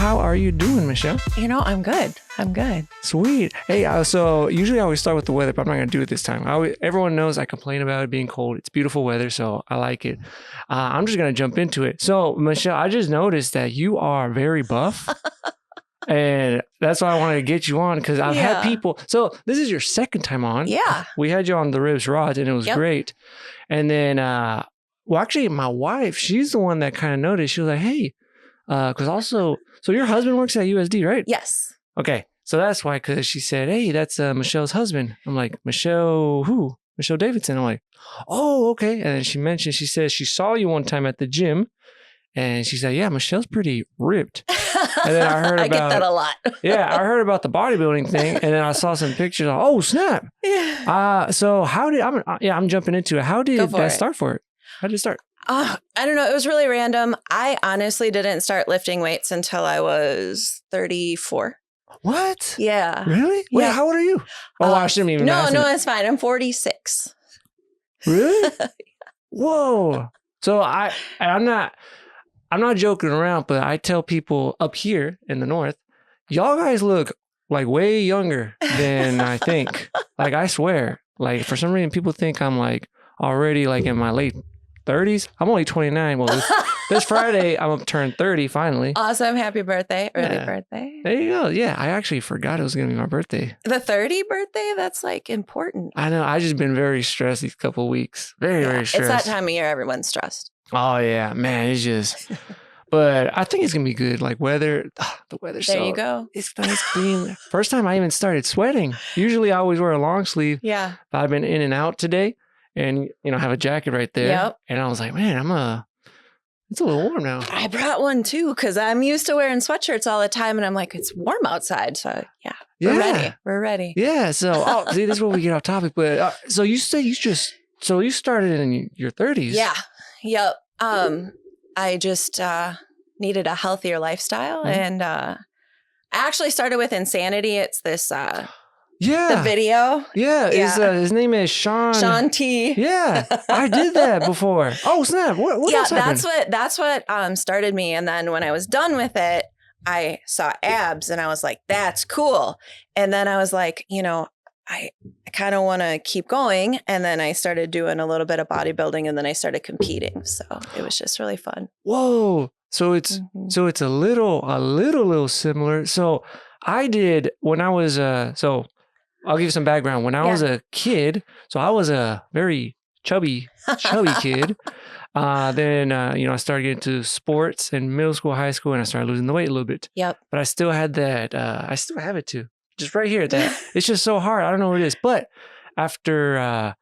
how are you doing, Michelle? I'm good. I'm good. Sweet. Hey, so usually I always start with the weather, but I'm not going to do it this time. Everyone knows I complain about it being cold. It's beautiful weather, so I like it. I'm just going to jump into it. So, Michelle, I just noticed that you are very buff. And that's why I wanted to get you on, because I've had people. So this is your second time on. Yeah. We had you on the Ribs Rods, and it was great. And then, well, actually, my wife, she's the one that kind of noticed. She was like, hey, because also, so your husband works at USD, right? Yes. Okay. So that's why, because she said, hey, that's Michelle's husband. I'm like, Michelle who? Michele Davidson. I'm like, oh, okay. And then she said she saw you one time at the gym. And she said, yeah, Michelle's pretty ripped. And then I heard about... I get that a lot. Yeah, I heard about the bodybuilding thing. And then I saw some pictures. Oh, snap. Yeah. So how did... I'm jumping into it. How did that start for it? How did it start? I don't know. It was really random. I honestly didn't start lifting weights until I was 34. What? Yeah. Really? Wait, how old are you? Oh, I shouldn't even ask. No, it's fine. I'm 46. Really? Whoa. So I'm not joking around, but I tell people up here in the north, y'all guys look like way younger than I think. Like, I swear. Like, for some reason, people think I'm like already like in my late 30s. I'm only 29. Well, this Friday, I'm up turn 30 finally. Awesome. Happy birthday. Early birthday. There you go. Yeah, I actually forgot it was going to be my birthday. The 30 birthday? That's like important. I know. I just been very stressed these couple of weeks. Very stressed. It's that time of year everyone's stressed. Oh, yeah. Man, it's just... But I think it's going to be good. Like the weather's there you go. It's nice, clean. First time I even started sweating. Usually I always wear a long sleeve. Yeah. But I've been in and out today and, have a jacket right there. Yep. And I was like, man, it's a little warm now. I brought one too, because I'm used to wearing sweatshirts all the time. And I'm like, it's warm outside. So we're ready. We're ready. Yeah. So, see, this is where we get off topic. But so you say you started in your 30s. Yeah. Yep. I just needed a healthier lifestyle. And I actually started with Insanity. It's this the video. Yeah. His name is Sean T. Yeah. I did that before. Oh, snap. What else happened? That's what started me. And then when I was done with it, I saw abs and I was like, that's cool. And then I was like, I kind of want to keep going. And then I started doing a little bit of bodybuilding and then I started competing. So it was just really fun. Whoa. So it's a little similar. So I did when I was, so I'll give you some background. When I was a kid, so I was a very chubby kid. Then, I started getting into sports in middle school, high school, and I started losing the weight a little bit. Yep. But I still had that, I still have it too. Just right here. That it's just so hard. I don't know what it is. But after, I'm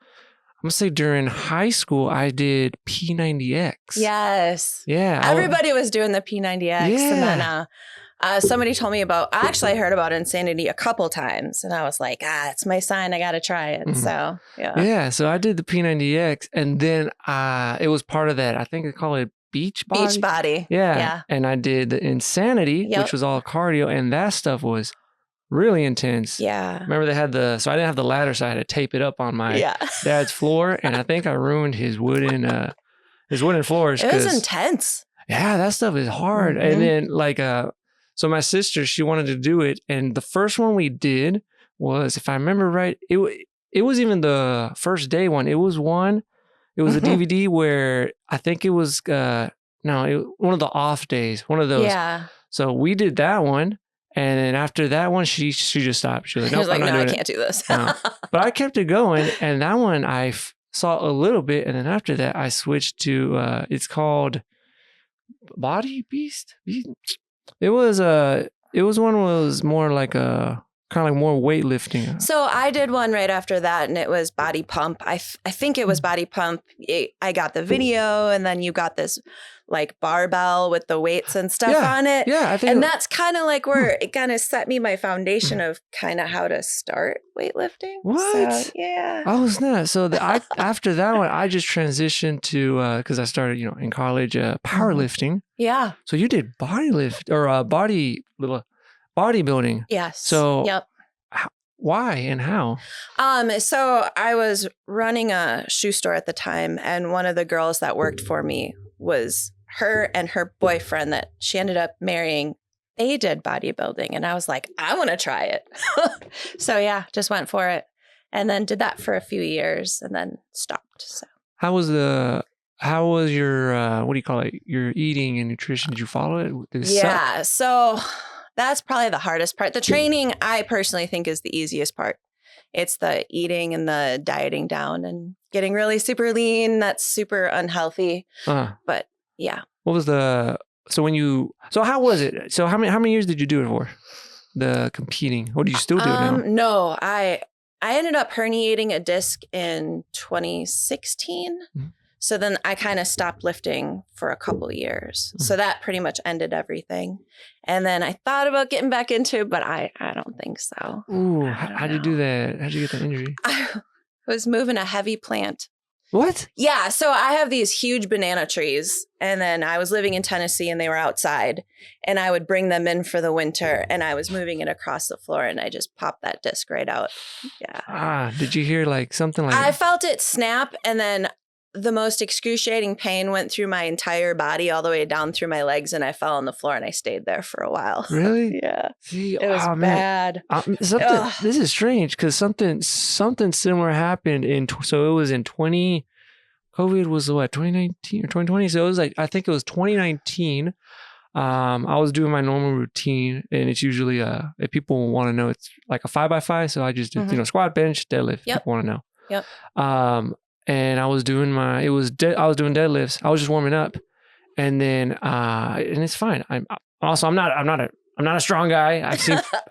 going to say during high school, I did P90X. Yes. Yeah. Everybody was doing the P90X. Yeah. And then somebody told me I heard about Insanity a couple times. And I was like, it's my sign. I got to try it. Mm-hmm. So, yeah. Yeah. So I did the P90X. And then it was part of that. I think they call it Beachbody. Yeah. And I did the Insanity, which was all cardio. And that stuff was really intense. Yeah. Remember they had so I didn't have the ladder, so I had to tape it up on my dad's floor. And I think I ruined his wooden floors. It was intense. Yeah, that stuff is hard. Mm-hmm. And then so my sister, she wanted to do it. And the first one we did was, if I remember right, it was even the first day one. It was a DVD where I think it was, one of the off days, one of those. Yeah. So we did that one. And then after that one, she just stopped. She was like, nope, no, I can't do this. No. But I kept it going. And that one I saw a little bit. And then after that, I switched to, it's called Body Beast. It was one was more like a kind of like more weightlifting. So I did one right after that and it was Body Pump. I think it was Body Pump. I got the video and then you got this like barbell with the weights and stuff on it. Yeah, I think. And that's kind of like where it kind of set me my foundation of kind of how to start weightlifting. What? So, yeah. Oh, snap. So after that one, I just transitioned to, because I started, in college, powerlifting. Yeah. So you did bodybuilding. Yes. So why and how? So I was running a shoe store at the time, and one of the girls that worked for me was her and her boyfriend that she ended up marrying they did bodybuilding, and I was like, I want to try it. So yeah, just went for it, and then did that for a few years, and then stopped. So How was your what do you call it? Your eating and nutrition? Did you follow it? Did it suck? yeah, so that's probably the hardest part. The training, I personally think, is the easiest part. It's the eating and the dieting down and getting really super lean. That's super unhealthy. But yeah. What was so how was it? So how many years did you do it for? The competing. Or do you still do it now? No, I ended up herniating a disc in 2016. Mm-hmm. So then I kind of stopped lifting for a couple of years. So that pretty much ended everything. And then I thought about getting back into it, but I don't think so. Ooh, how'd you do that? How'd you get that injury? I was moving a heavy plant. What? Yeah. So I have these huge banana trees, and then I was living in Tennessee and they were outside, and I would bring them in for the winter, and I was moving it across the floor, and I just popped that disc right out. Yeah. Did you hear like something like I felt it snap, and then the most excruciating pain went through my entire body all the way down through my legs, and I fell on the floor and I stayed there for a while. Really? Yeah. See, it was bad. This is strange because something similar happened so it was in COVID was what, 2019 or 2020? So it was like, I think it was 2019. I was doing my normal routine, and it's usually if people want to know, it's like a 5x5. So I just did, squat, bench, deadlift. Yep. People want to know. Yep. And I was doing I was doing deadlifts. I was just warming up, and then and it's fine. I'm not a strong guy.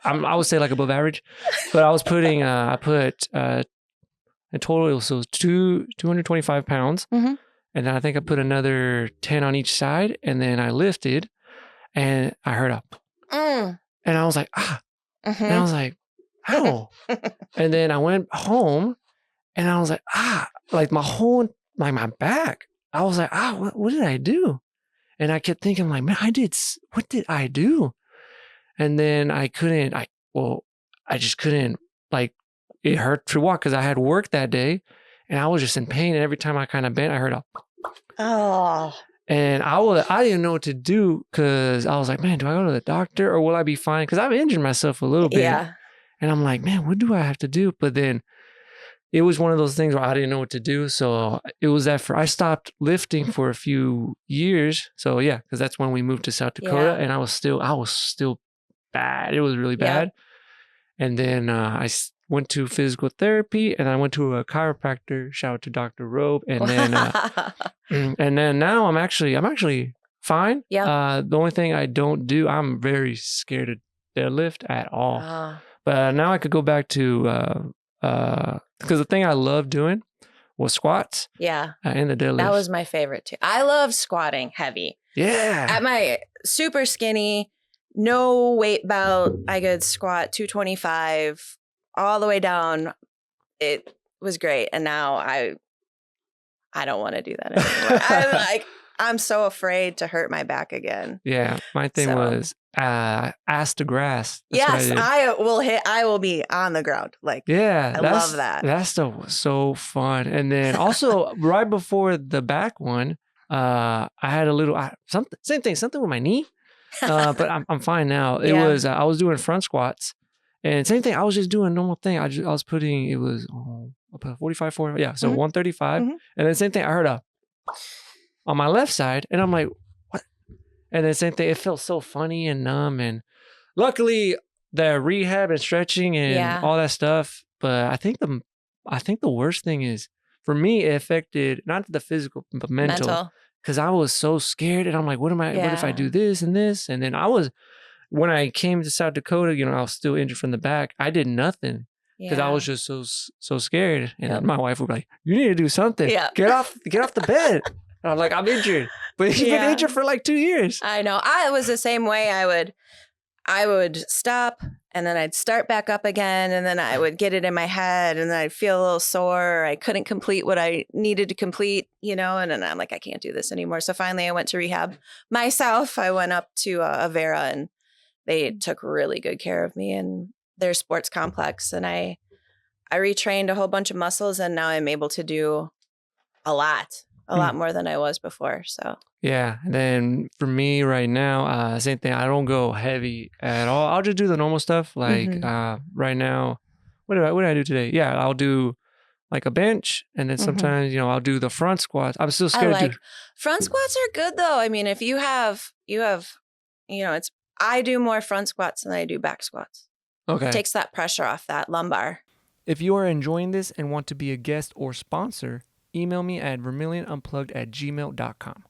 I would say like above average, but I was putting I put in total so it was 225 pounds, and then I think I put another 10 on each side, and then I lifted, and I heard and I was like and I was like, ow, and then I went home. And I was like, like my back. I was like, what did I do? And I kept thinking like, man, what did I do? And then I just couldn't, like, it hurt to walk because I had work that day and I was just in pain. And every time I kind of bent, I heard and I didn't know what to do because I was like, man, do I go to the doctor or will I be fine? Because I've injured myself a little bit. Yeah. And I'm like, man, what do I have to do? But then it was one of those things where I didn't know what to do. So it was I stopped lifting for a few years. So yeah, because that's when we moved to South Dakota, and I was still bad. It was really bad. And then I went to physical therapy, and I went to a chiropractor. Shout out to Dr. Robe. And then and then now I'm actually fine. Yeah. The only thing I don't do, I'm very scared to deadlift at all. But now I could go back to because the thing I loved doing was squats. Yeah. And the deadlifts. That was my favorite too. I love squatting heavy. Yeah. At my super skinny, no weight belt, I could squat 225 all the way down. It was great. And now I don't want to do that anymore. I'm so afraid to hurt my back again. Yeah. My thing was ass to grass. That's I will be on the ground. Like, I love that. That stuff was so fun. And then also right before the back one, I had a little something with my knee. But I'm fine now. It was I was doing front squats, and same thing. I was just doing a normal thing. I was putting, it was 45, 40, yeah. So 135, and then same thing. I heard on my left side, and I'm like, what? And then same thing. It felt so funny and numb, and luckily the rehab and stretching and all that stuff. But I think the worst thing is for me, it affected not the physical but mental. Because I was so scared, and I'm like, what if I do this and this? And then when I came to South Dakota, I was still injured from the back. I did nothing because I was just so scared. And then my wife would be like, you need to do something. Get off the bed. And I'm like, I'm injured. But you've been injured for like 2 years. I know. I was the same way. I would stop, and then I'd start back up again, and then I would get it in my head, and then I'd feel a little sore. I couldn't complete what I needed to complete, and then I'm like, I can't do this anymore. So finally I went to rehab myself. I went up to Avera, and they took really good care of me in their sports complex. And I retrained a whole bunch of muscles, and now I'm able to do a lot a lot more than I was before. So yeah. And then for me right now, same thing. I don't go heavy at all. I'll just do the normal stuff. Like right now, what did I do today? Yeah, I'll do like a bench, and then sometimes I'll do the front squats. I'm still scared to do. Front squats are good though. I mean, if you have it's I do more front squats than I do back squats. Okay. It takes that pressure off that lumbar. If you are enjoying this and want to be a guest or sponsor, email me at vermillionunplugged@gmail.com.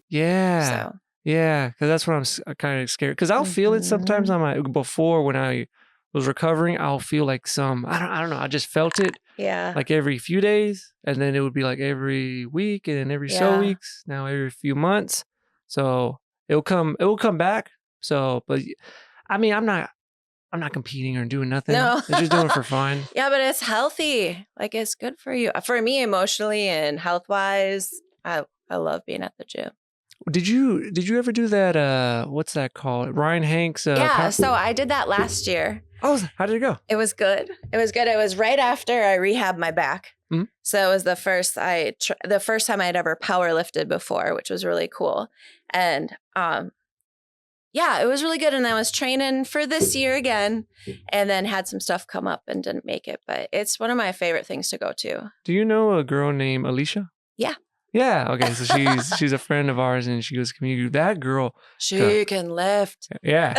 Yeah. So. Yeah, because that's what I'm kind of scared. Because I'll feel it sometimes before when I was recovering. I'll feel like I don't know. I just felt it. Yeah. Like every few days, and then it would be like every week, and then every so weeks. Now every few months. So it will come back. So, but I mean, I'm not competing or doing nothing. No. I'm just doing it for fun. Yeah, but it's healthy. Like it's good for you. For me, emotionally and health wise, I love being at the gym. Did you ever do that? What's that called? Ryan Hanks. So I did that last year. Oh, how did it go? It was good. It was right after I rehabbed my back. Mm-hmm. So it was the first time I'd ever power lifted before, which was really cool. And it was really good. And I was training for this year again, and then had some stuff come up and didn't make it. But it's one of my favorite things to go to. Do you know a girl named Alicia? Yeah. Yeah. Okay. So she's a friend of ours, and she goes, "Community." That girl, she can lift. Yeah,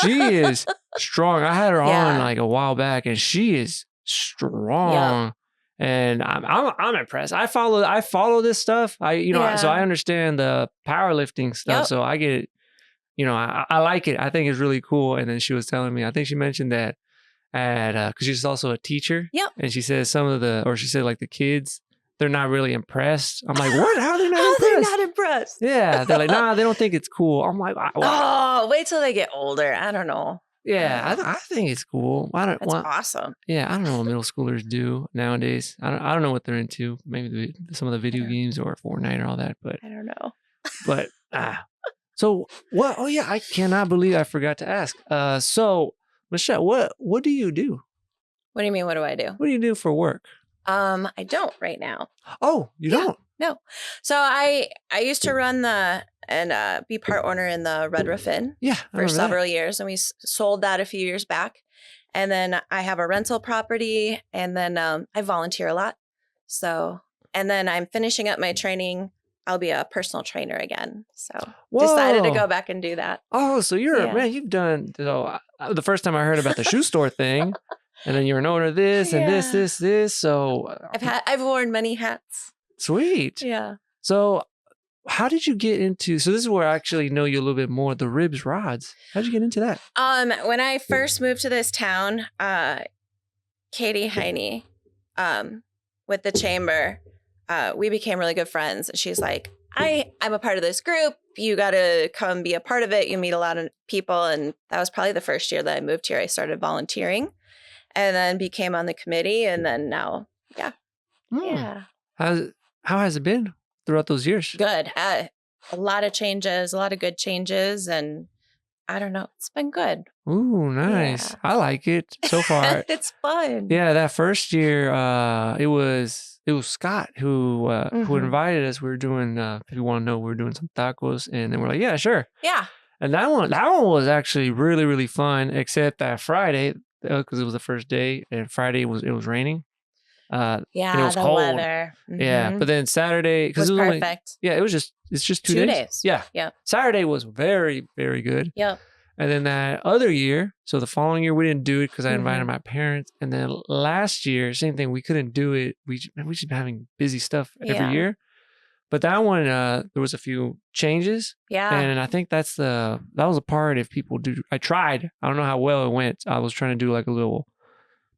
she is strong. I had her on like a while back, and she is strong. Yep. And I'm impressed. I follow this stuff. So I understand the powerlifting stuff. Yep. So I get it. I like it. I think it's really cool. And then she was telling me, I think she mentioned that because she's also a teacher. Yep. And she said she said like the kids, they're not really impressed. I'm like, what? How are they not impressed? They're not impressed. Yeah. They're like, nah, they don't think it's cool. I'm like, wow. Oh, wait till they get older. I don't know. Yeah, I think it's cool. That's awesome. Yeah, I don't know what middle schoolers do nowadays. I don't know what they're into. Maybe some of the video games or Fortnite or all that. But I don't know. But so what? Oh yeah, I cannot believe I forgot to ask. So Michelle, what do you do? What do you mean? What do I do? What do you do for work? I don't right now. Oh, you don't? No. So I used to run and be part owner in the Red Roof Inn for several years. And we sold that a few years back. And then I have a rental property, and then I volunteer a lot. So, and then I'm finishing up my training. I'll be a personal trainer again. So decided to go back and do that. Oh, so man, you've done, the first time I heard about the shoe store thing, and then you're an owner of this and this. So I've worn many hats. Sweet. Yeah. So how did you get into, so this is where I actually know you a little bit more, the ribs rods. How'd you get into that? When I first moved to this town, Katie Heine, with the chamber, we became really good friends. She's like, I'm a part of this group. You got to come be a part of it. You meet a lot of people. And that was probably the first year that I moved here. I started volunteering and then became on the committee. And then now, yeah. How has it been throughout those years? Good. A lot of changes, a lot of good changes. And I don't know. It's been good. Ooh, nice. Yeah. I like it so far. It's fun. Yeah, that first year, it was Scott who invited us. We were doing, if you want to know, we were doing some tacos, and then we're like, yeah, sure. Yeah. And that one was actually really, really fun, except that Friday, because it was the first day, and Friday it was raining. Yeah, it was the cold. weather. Mm-hmm. Yeah, but then Saturday, because it was perfect. It's just 2 days. Yeah. Saturday was very, very good. Yep. And then that other year, so the following year we didn't do it because I invited my parents. And then last year, same thing, we couldn't do it. We just been having busy stuff every year. But that one, there was a few changes. Yeah. And I think that was a part if people do. I tried. I don't know how well it went. I was trying to do like a little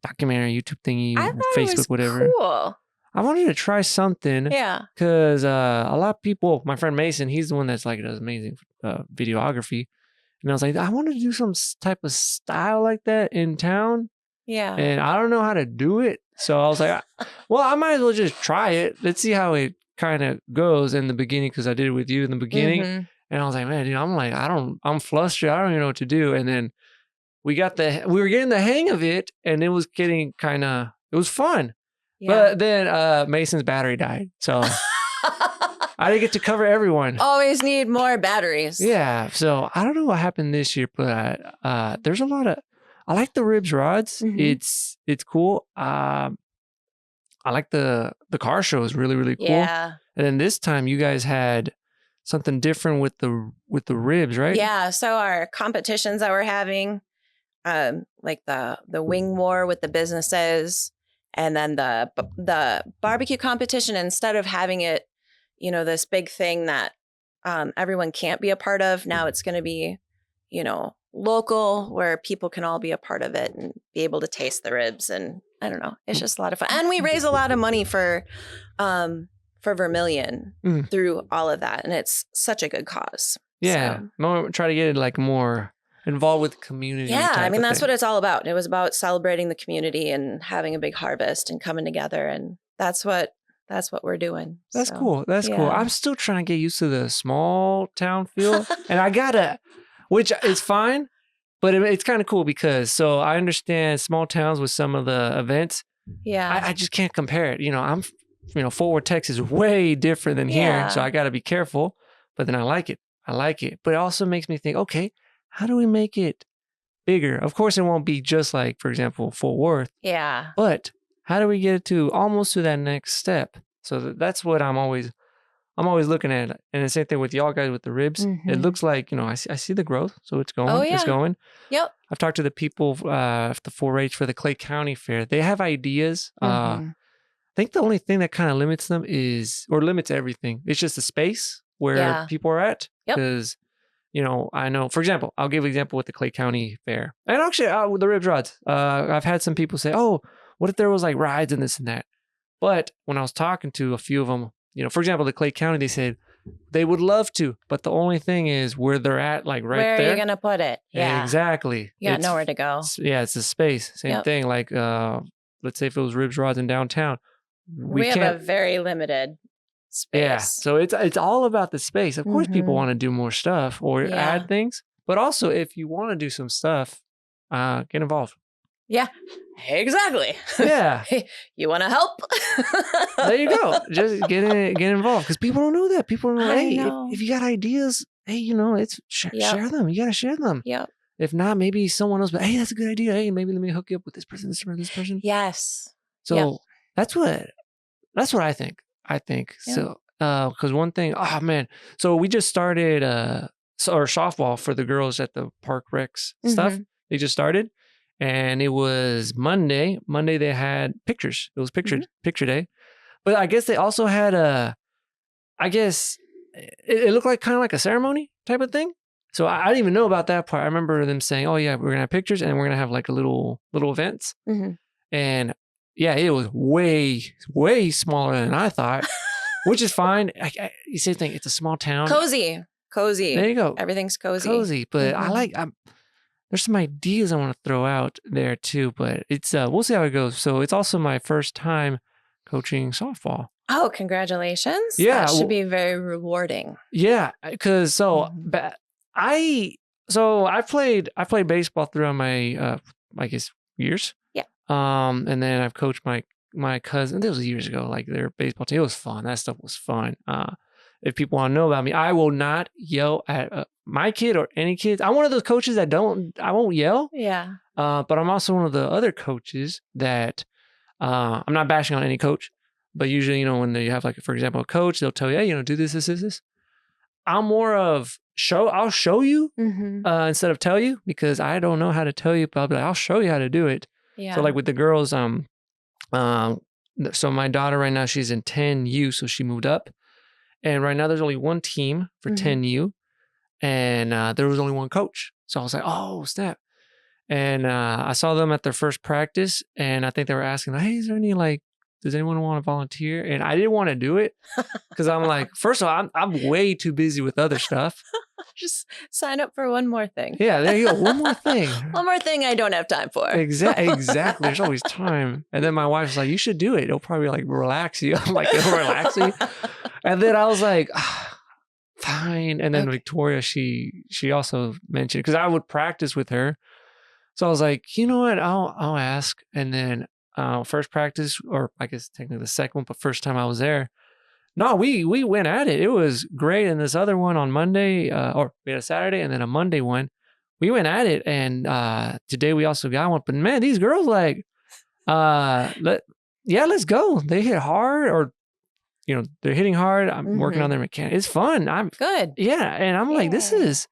documentary YouTube thingy, Facebook, whatever. Cool. I wanted to try something. Yeah. Because a lot of people, my friend Mason, he's the one that's like does amazing videography. And I was like, I wanted to do some type of style like that in town. Yeah. And I don't know how to do it. So I was like, well, I might as well just try it. Let's see how it kind of goes in the beginning, because I did it with you in the beginning. Mm-hmm. And I was like, man, dude, I'm flustered. I don't even know what to do. And then we were getting the hang of it, and it was getting it was fun. But then Mason's battery died. So I didn't get to cover everyone. Always need more batteries. Yeah. So I don't know what happened this year, but there's a lot of, I like the ribs rods. It's cool. I like the car show is really, really cool. Yeah. And then this time you guys had something different with the ribs, right? Yeah. So our competitions that we're having, like the wing war with the businesses, and then the barbecue competition, instead of having it, this big thing that everyone can't be a part of, now it's going to be, local, where people can all be a part of it and be able to taste the ribs. And I don't know, it's just a lot of fun. And we raise a lot of money for Vermillion through all of that. And it's such a good cause. Yeah. So. Try to get it like more involved with the community. Yeah. I mean, that's what it's all about. It was about celebrating the community and having a big harvest and coming together. And that's what we're doing. That's cool. That's cool. I'm still trying to get used to the small town feel. And which is fine, but it's kind of cool because, so I understand small towns with some of the events. Yeah. I just can't compare it. I'm, Fort Worth, Texas is way different than here. So I got to be careful, but then I like it. But it also makes me think, okay, how do we make it bigger? Of course, it won't be just like, for example, Fort Worth. Yeah. But how do we get it to almost to that next step? So that's what I'm always looking at. And the same thing with y'all guys with the ribs. It looks like, I see the growth. So it's going. Oh, yeah. It's going. Yep. I've talked to the people at the 4-H for the Clay County Fair. They have ideas. I think the only thing that kind of limits them limits everything. It's just the space where people are at. Because, I know, for example, I'll give an example with the Clay County Fair. And actually, with the ribs rods, I've had some people say, oh, what if there was like rides and this and that? But when I was talking to a few of them, for example, the Clay County, they said they would love to, but the only thing is where they're at, like right there. Where are you going to put it? Yeah. Exactly. You got nowhere to go. Yeah, it's the space. Same thing. Like, let's say if it was ribs rods in downtown. We have a very limited space. Yeah. So it's all about the space. Of course, people want to do more stuff or add things. But also, if you want to do some stuff, get involved. Yeah, exactly. Yeah. You want to help? There you go. Just get involved, because people don't know that. People don't know, if you got ideas, it's share them. You got to share them. Yep. If not, maybe someone else, but hey, that's a good idea. Hey, maybe let me hook you up with this person, this person, this person. Yes. So that's what I think. So, because one thing, oh man, so we just started softball for the girls at the Park Recs stuff. They just started. And it was Monday. Monday they had pictures. It was picture day. But I guess they also had it looked like kind of like a ceremony type of thing. So I didn't even know about that part. I remember them saying, oh yeah, we're going to have pictures and we're going to have like a little events. And yeah, it was way, way smaller than I thought, which is fine. You say thing, it's a small town. Cozy. There you go. Everything's cozy. But there's some ideas I want to throw out there too, but it's we'll see how it goes. So it's also my first time coaching softball. Oh, congratulations. Yeah. That should be very rewarding. Yeah, because I played baseball throughout my I guess years. Yeah. And then I've coached my cousin. This was years ago, like their baseball team. It was fun. That stuff was fun. If people want to know about me, I will not yell at my kid or any kids. I'm one of those coaches that I won't yell. Yeah. But I'm also one of the other coaches that I'm not bashing on any coach, but usually, when you have, like, for example, a coach, they'll tell you, hey, do this. I'm more of I'll show you instead of tell you, because I don't know how to tell you, but I'll be like, I'll show you how to do it. Yeah. So like with the girls, so my daughter right now, she's in 10U, so she moved up. And right now there's only one team for 10U, and there was only one coach. So I was like, oh, snap. And I saw them at their first practice, and I think they were asking, hey, is there any, like, does anyone want to volunteer? And I didn't want to do it because I'm like, first of all, I'm way too busy with other stuff. Just sign up for one more thing. Yeah, there you go. One more thing. One more thing I don't have time for. Exactly. There's always time. And then my wife was like, you should do it. It'll probably like relax you. I'm like, it'll relax you. And then I was like, fine. And then Victoria, she also mentioned, because I would practice with her. So I was like, you know what? I'll ask. And then first practice, or I guess technically the second one, but first time I was there. No, we went at it. It was great. And this other one on Monday, or we had a Saturday and then a Monday one, we went at it. And today we also got one. But man, these girls like, let's go. They hit hard, or they're hitting hard. I'm working on their mechanics. It's fun. I'm good. Yeah, and I'm like, this is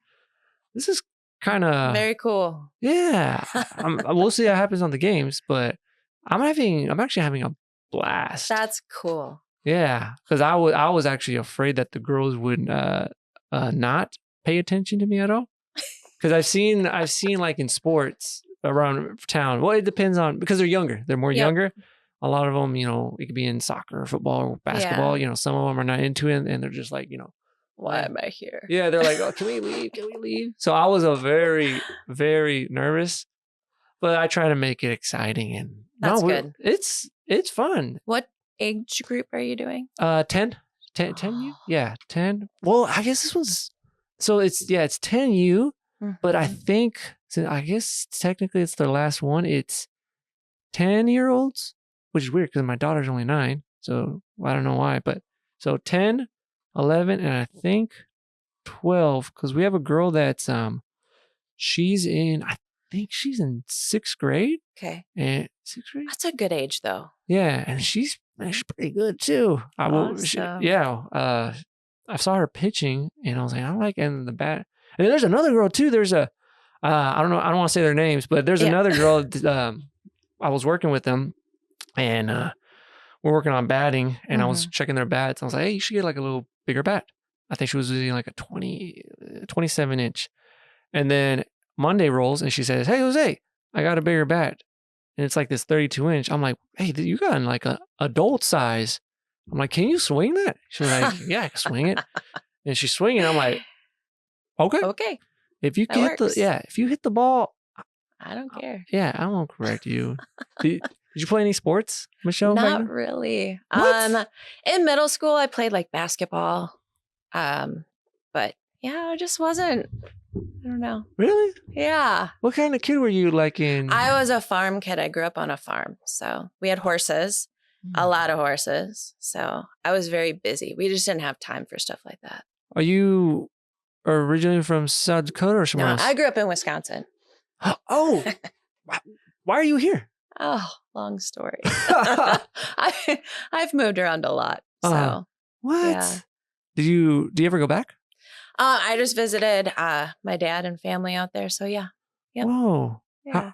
kind of very cool. Yeah, we'll see how it happens on the games, but I'm actually having a blast. That's cool. Yeah, because I was actually afraid that the girls would not pay attention to me at all. Because I've seen like in sports around town. Well, it depends on, because they're younger. They're more younger. A lot of them, it could be in soccer or football or basketball. Some of them are not into it, and they're just like, why am I here? Yeah, they're like, oh, can we leave? Can we leave? So I was a very, very nervous, but I try to make it exciting, and that's good. It's fun. What age group are you doing? 10 U. Yeah, 10. Well, I guess this one's, so it's 10 U, but I think, so I guess technically it's their last one. It's 10-year-olds, which is weird because my daughter's only 9, so I don't know why, but so 10, 11, and I think 12, because we have a girl that's she's in 6th grade. Okay. And 6th grade. That's a good age though. Yeah, and she's pretty good too. Awesome. I saw her pitching, and I was like, I like in the bat. And then there's another girl too. There's a I don't know. I don't want to say their names, but there's another girl. I was working with them, and we're working on batting, and I was checking their bats. I was like, hey, you should get like a little bigger bat. I think she was using like a 27 inch. And then Monday rolls, and she says, hey, Jose, I got a bigger bat. And it's like this 32 inch. I'm like, hey, you got like a adult size. I'm like, can you swing that? She's like, yeah, I can swing it. And she's swinging. I'm like, okay. If you if you hit the ball, I don't care. Yeah, I won't correct you. Did you play any sports, Michelle? Not really. What? In middle school, I played like basketball. But yeah, I just wasn't. I don't know. Really? Yeah. What kind of kid were you like in? I was a farm kid. I grew up on a farm. So we had horses, a lot of horses. So I was very busy. We just didn't have time for stuff like that. Are you originally from South Dakota or somewhere else? I grew up in Wisconsin. Oh, why are you here? Oh, long story. I've moved around a lot. So what? Yeah. Do you ever go back? I just visited my dad and family out there. So yeah. Yep. Whoa. Yeah.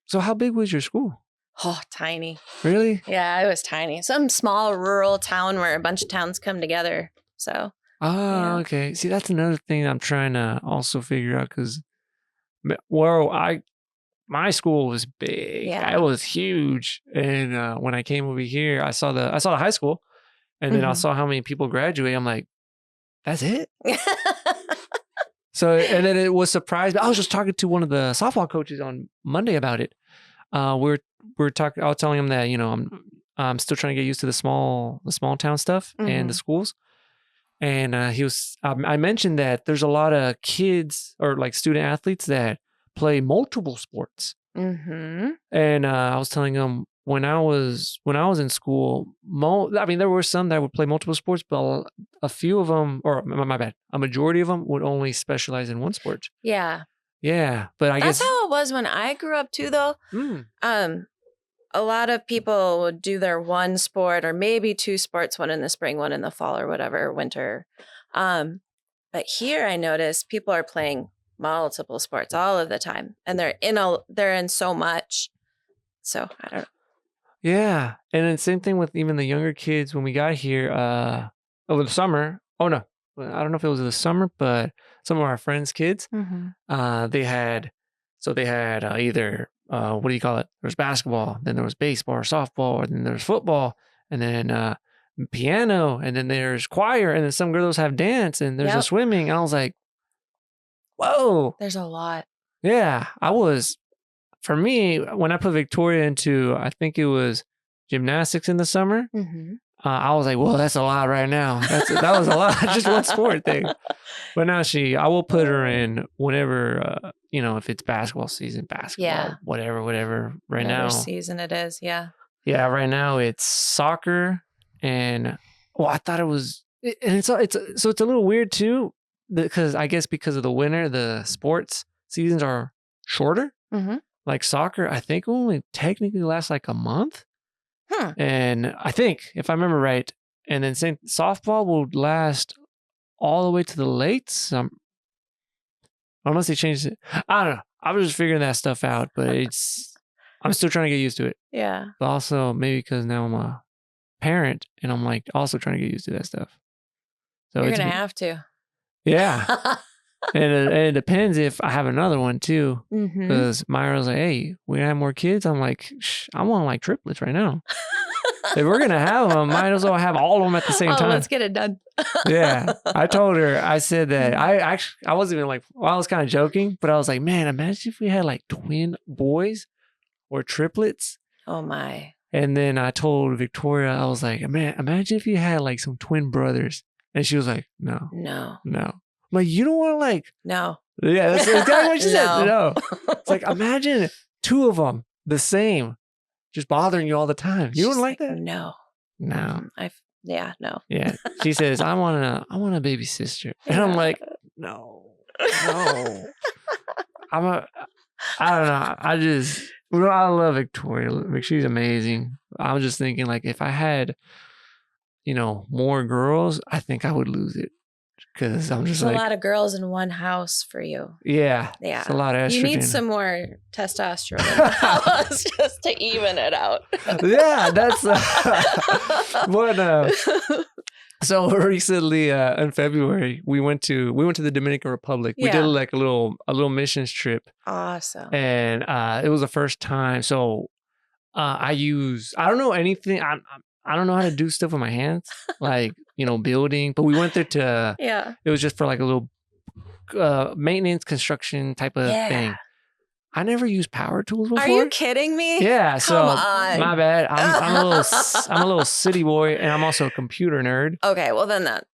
So how big was your school? Oh, tiny. Really? Yeah, it was tiny. Some small rural town where a bunch of towns come together. So. Okay. See, that's another thing I'm trying to also figure out, because, my school was big. Yeah. It was huge. And when I came over here, I saw the high school, and then I saw how many people graduate. I'm like, that's it? So, and then it was surprised. I was just talking to one of the softball coaches on Monday about it. We're talking. I was telling him that I'm still trying to get used to the small town stuff and the schools. And I mentioned that there's a lot of kids or like student athletes that play multiple sports. And I was telling him, when I was in school, there were some that would play multiple sports, but a few of them, or my bad, a majority of them would only specialize in one sport. Yeah. Yeah, but I guess that's how it was when I grew up too, though. A lot of people would do their one sport or maybe 2 sports, one in the spring, one in the fall or whatever, winter. But here I noticed people are playing multiple sports all of the time, and they're in so much. So I don't know. Yeah. And then same thing with even the younger kids when we got here over the summer. Oh, no. I don't know if it was the summer, but some of our friends' kids, they had either, what do you call it? There was basketball, then there was baseball or softball, and then there's football, and then piano, and then there's choir, and then some girls have dance, and there's a swimming. And I was like, whoa. There's a lot. Yeah. For me, when I put Victoria into, I think it was gymnastics in the summer, I was like, well, that's a lot right now. That was a lot, just one sport thing. But now I will put her in whenever, if it's basketball season, whatever, right now. Whatever season it is, yeah. Yeah, right now it's soccer and I thought it was and it's so it's a little weird too because I guess because of the winter the sports seasons are shorter. Mm-hmm. Like soccer, I think only technically lasts like a month. Hmm. And I think if I remember right, and then softball will last all the way to the late summer. Unless they changed it. I don't know. I was just figuring that stuff out, but I'm still trying to get used to it. Yeah. But also maybe because now I'm a parent and I'm like also trying to get used to that stuff. So You're going to have to. Yeah. and it depends if I have another one too. Mm-hmm. Because Myra's like, hey, we gonna have more kids? I'm like, I want like triplets right now. If we're going to have them, might as well have all of them at the same time. Let's get it done. Yeah. I told her, I said that I wasn't even like, well, I was kind of joking, but I was like, man, imagine if we had like twin boys or triplets. Oh my. And then I told Victoria, I was like, man, imagine if you had like some twin brothers. And she was like, no. I'm like, you don't want to like. No. Yeah, that's exactly what she said. No. It's like, imagine two of them the same. Just bothering you all the time. You don't like that? No. No. No. Yeah. She says, I want a baby sister. And I'm like, no. I don't know. I love Victoria. Like, she's amazing. I was just thinking like if I had, more girls, I think I would lose it. Because I'm just a lot of girls in one house for you. Yeah. Yeah. It's a lot of estrogen. You need some more testosterone in the house just to even it out. Yeah, that's what. So recently, in February, we went to the Dominican Republic. We did like a little missions trip. Awesome. And it was the first time. So I don't know anything. I don't know how to do stuff with my hands, like, building. But we went there to, it was just for like a little maintenance, construction type of thing. I never used power tools before. Are you kidding me? Yeah. Come so on. My bad. I'm a little city boy, and I'm also a computer nerd. Okay. Well, then that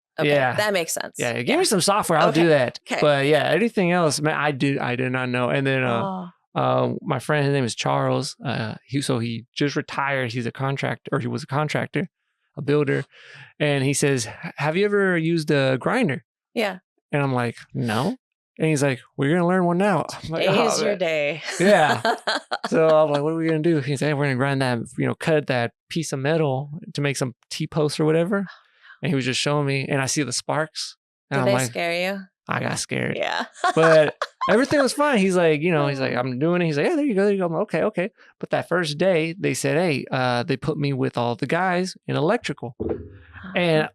makes sense. Yeah. Give me some software. I'll do that. Okay. But yeah, anything else, man, I did not know. And then my friend, his name is Charles. He just retired. He's a contractor, or he was a contractor, a builder. And he says, have you ever used a grinder? Yeah. And I'm like, no. And he's like, we're going to learn one now. I'm like, Today's your day. Yeah. So I'm like, what are we going to do? He's like, we're going to grind that, cut that piece of metal to make some T-posts or whatever. And he was just showing me, and I see the sparks. And Did they scare you? I got scared. Yeah. But everything was fine. He's like, I'm doing it. He's like, yeah, there you go. I'm like, okay. But that first day, they said, hey, they put me with all the guys in electrical. And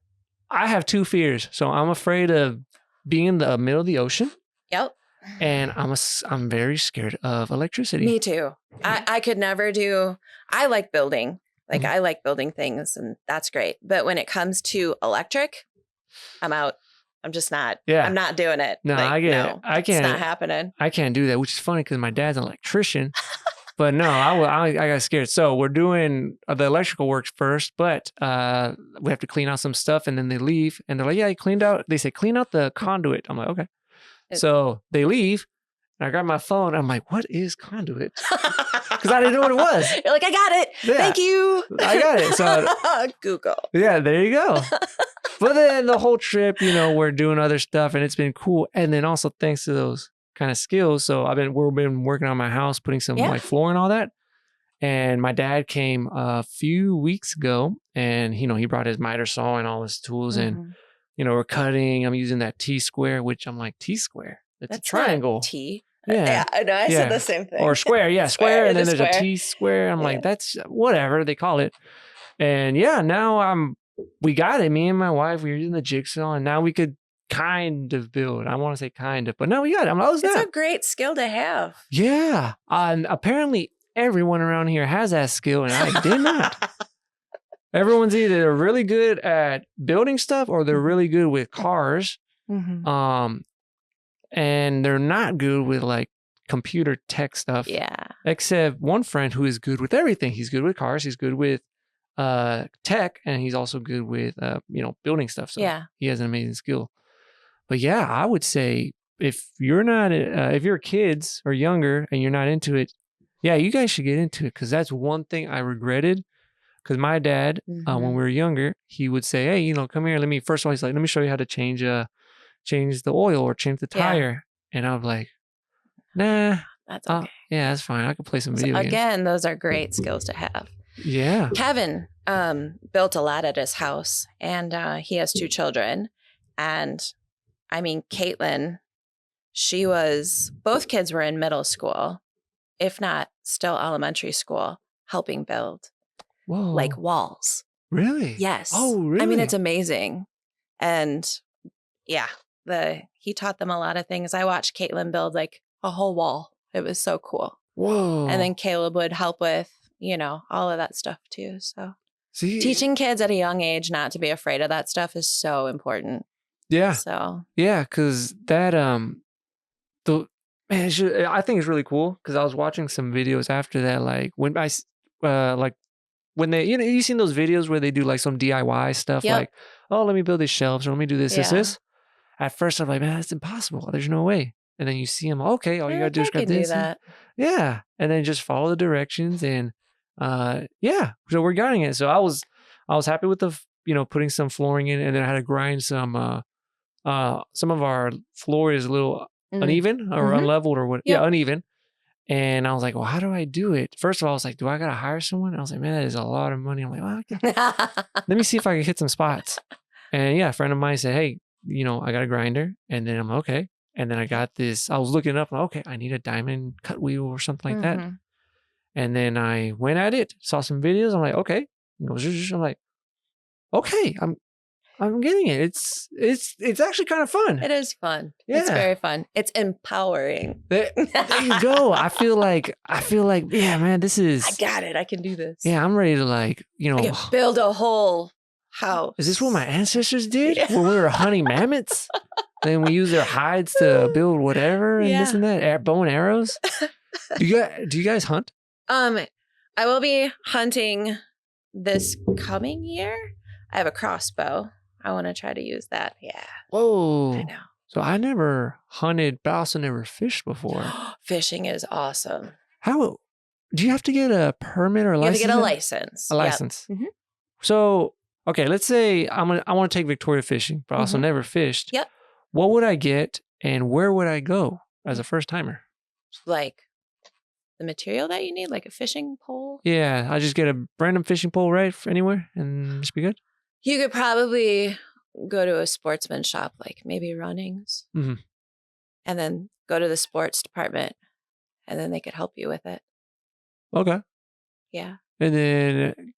I have two fears. So I'm afraid of being in the middle of the ocean. Yep. And I'm very scared of electricity. Me too. I could never do. I like building. Like I like building things, and that's great. But when it comes to electric, I'm out. I'm just not. Yeah. I'm not doing it. No, I get it. I can't. It's not happening. I can't do that, which is funny because my dad's an electrician. But no, I got scared. So we're doing the electrical works first, but we have to clean out some stuff, and then they leave, and they're like, "Yeah, you cleaned out." They say, "Clean out the conduit." I'm like, "Okay." So they leave, and I grab my phone. I'm like, "What is conduit?" Because I didn't know what it was. You're like, "I got it. Yeah, thank you. I got it." So Google. Yeah, there you go. But then the whole trip, we're doing other stuff, and it's been cool. And then also thanks to those kind of skills, so we've been working on my house, putting some like floor and all that. And my dad came a few weeks ago, and he brought his miter saw and all his tools, and we're cutting. I'm using that T-square, which I'm like, T-square? That's a triangle. T. Yeah, I know. I said the same thing. Or square, square, and then there's a T-square. I'm like, that's whatever they call it. And now we got it. Me and my wife, we were using the jigsaw, and now we could kind of build. I want to say kind of, but no, we got it. It's a great skill to have. Yeah. And apparently everyone around here has that skill, and I did not. Everyone's either really good at building stuff or they're really good with cars. And they're not good with like computer tech stuff. Yeah. Except one friend who is good with everything. He's good with cars. He's good with tech, and he's also good with building stuff. So he has an amazing skill. But yeah, I would say if you're kids or younger and you're not into it, yeah, you guys should get into it, because that's one thing I regretted because my dad, when we were younger, he would say, "Hey, come here. First of all, he's like, let me show you how to change the oil or change the tire." And I'm like, "Nah, that's okay. Yeah, that's fine. I can play some video games." Again, those are great skills to have. Yeah. Kevin built a lot at his house, and he has 2 children. And I mean, Caitlin, both kids were in middle school, if not still elementary school, helping build like walls. Really? Yes. Oh, really? I mean, it's amazing. And yeah, he taught them a lot of things. I watched Caitlin build like a whole wall. It was so cool. Whoa. And then Caleb would help with, all of that stuff too. So teaching kids at a young age not to be afraid of that stuff is so important. Yeah. So yeah, because that I think it's really cool because I was watching some videos after that, like when when they you seen those videos where they do like some DIY stuff, like, oh, let me build these shelves or let me do this. At first I'm like, man, that's impossible. There's no way. And then you see them, okay, all you gotta do is grab this. Yeah, and then just follow the directions and so we're getting it. So I was happy with the putting some flooring in, and then I had to grind some of our floor is a little uneven or unleveled or what uneven. And I was like, well, how do I do it? First of all, I was like, do I gotta hire someone? And I was like, man, that is a lot of money. I'm like, well, let me see if I can hit some spots. And a friend of mine said, hey, I got a grinder. And then I'm like, okay. And then I got this, I was looking up, okay, I need a diamond cut wheel or something like that. And then I went at it, saw some videos. I'm like, okay. I'm like, okay, I'm getting it. It's actually kind of fun. It is fun. Yeah. It's very fun. It's empowering. There you go. I feel like, yeah, man, this is. I got it. I can do this. Yeah, I'm ready to I can build a whole house. Is this what my ancestors did when we were hunting mammoths? Then we use their hides to build whatever and this and that, bow and arrows. Do you guys hunt? I will be hunting this coming year. I have a crossbow. I want to try to use that. Yeah. Whoa. I know. So I never hunted, but I also never fished before. Fishing is awesome. How do you have to get a permit or a license? You have to get a license. A license. Yep. So, okay, let's say I want to take Victoria fishing, but I also never fished. Yep. What would I get and where would I go as a first timer? Like the material that you need, like a fishing pole? Yeah, I just get a random fishing pole right anywhere and just be good? You could probably go to a sportsman shop, like maybe Runnings, and then go to the sports department, and then they could help you with it. Okay. Yeah. And then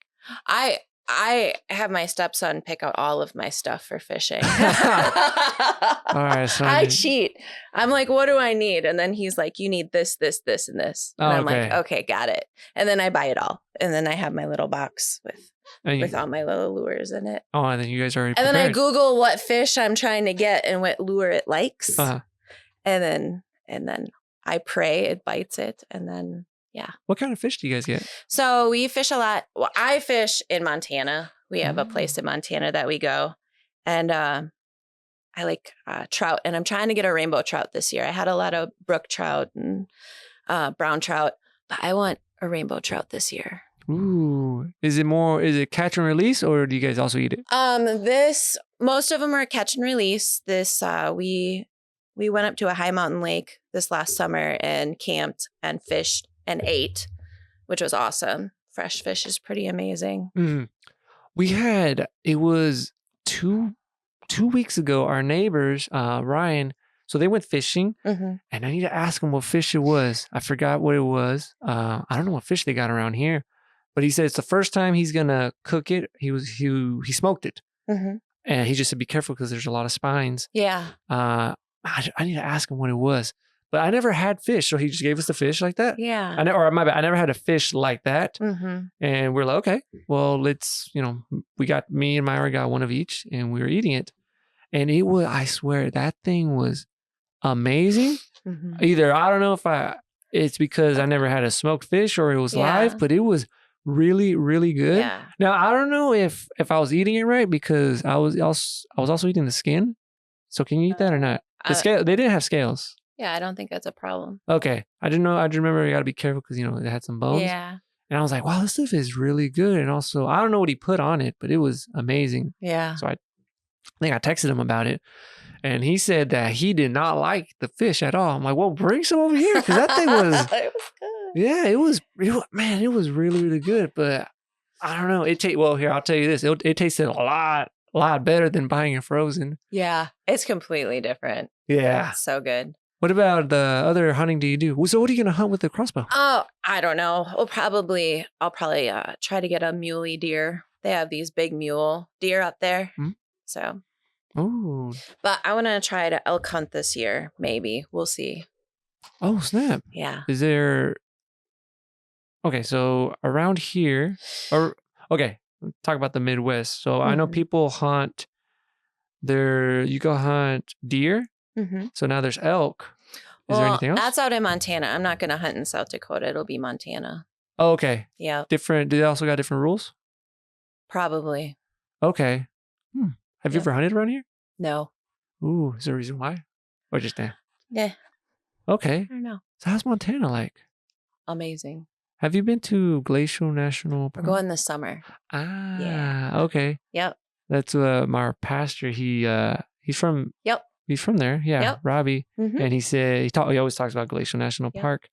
I have my stepson pick out all of my stuff for fishing. All right, so I cheat. I'm like, what do I need? And then he's like, you need this, this, this, and this. And I'm like, okay, got it. And then I buy it all. And then I have my little box with all my little lures in it. Oh, and then you guys are already prepared. And then I Google what fish I'm trying to get and what lure it likes. And then I pray it bites it. And then, yeah. What kind of fish do you guys get? So we fish a lot. Well, I fish in Montana. We have a place in Montana that we go. And I like trout. And I'm trying to get a rainbow trout this year. I had a lot of brook trout and brown trout. But I want a rainbow trout this year. Ooh. Is it catch and release or do you guys also eat it? Most of them are catch and release. We went up to a high mountain lake this last summer and camped and fished and ate, which was awesome. Fresh fish is pretty amazing. It was 2 weeks ago, our neighbors, Ryan, so they went fishing and I need to ask them what fish it was. I forgot what it was. I don't know what fish they got around here, but he said it's the first time he's going to cook it. He smoked it and he just said, be careful because there's a lot of spines. Yeah. I need to ask him what it was. But I never had fish, so he just gave us the fish like that. Yeah. I never had a fish like that. And we're like, okay, well, let's, me and Myra got one of each, and we were eating it. And it was, I swear, that thing was amazing. Either, I don't know if it's because I never had a smoked fish or it was live, but it was really, really good. Yeah. Now, I don't know if I was eating it right because I was also eating the skin. So can you eat that or not? They didn't have scales. Yeah, I don't think that's a problem. Okay. I didn't know. I just remember you got to be careful because, it had some bones. Yeah. And I was like, wow, this stuff is really good. And also, I don't know what he put on it, but it was amazing. Yeah. So I think I texted him about it. And he said that he did not like the fish at all. I'm like, well, bring some over here. Because that thing was, It was good. yeah, it was really, really good. But I don't know. Well, here, I'll tell you this. It tasted a lot better than buying it frozen. Yeah. It's completely different. Yeah. It's so good. What about the other hunting do you do? So what are you going to hunt with the crossbow? Oh, I don't know. I'll probably try to get a muley deer. They have these big mule deer up there. Mm-hmm. So. Oh. But I want to try to elk hunt this year. Maybe. We'll see. Oh, snap. Yeah. Is there... Okay, so around here... Okay, talk about the Midwest. So I know people hunt... You go hunt deer. Mm-hmm. So now there's elk. Is there anything else? That's out in Montana. I'm not going to hunt in South Dakota. It'll be Montana. Oh, okay. Yeah. Different. Do they also got different rules? Probably. Okay. Have you ever hunted around here? No. Ooh, is there a reason why? Or just that? Yeah. Okay. I don't know. So how's Montana like? Amazing. Have you been to Glacial National Park? We're going this summer. Ah, yeah. Okay. Yep. That's my pastor. He's from. Yep. He's from there. Yeah, yep. Robbie. Mm-hmm. And he said he always talks about Glacial National Park,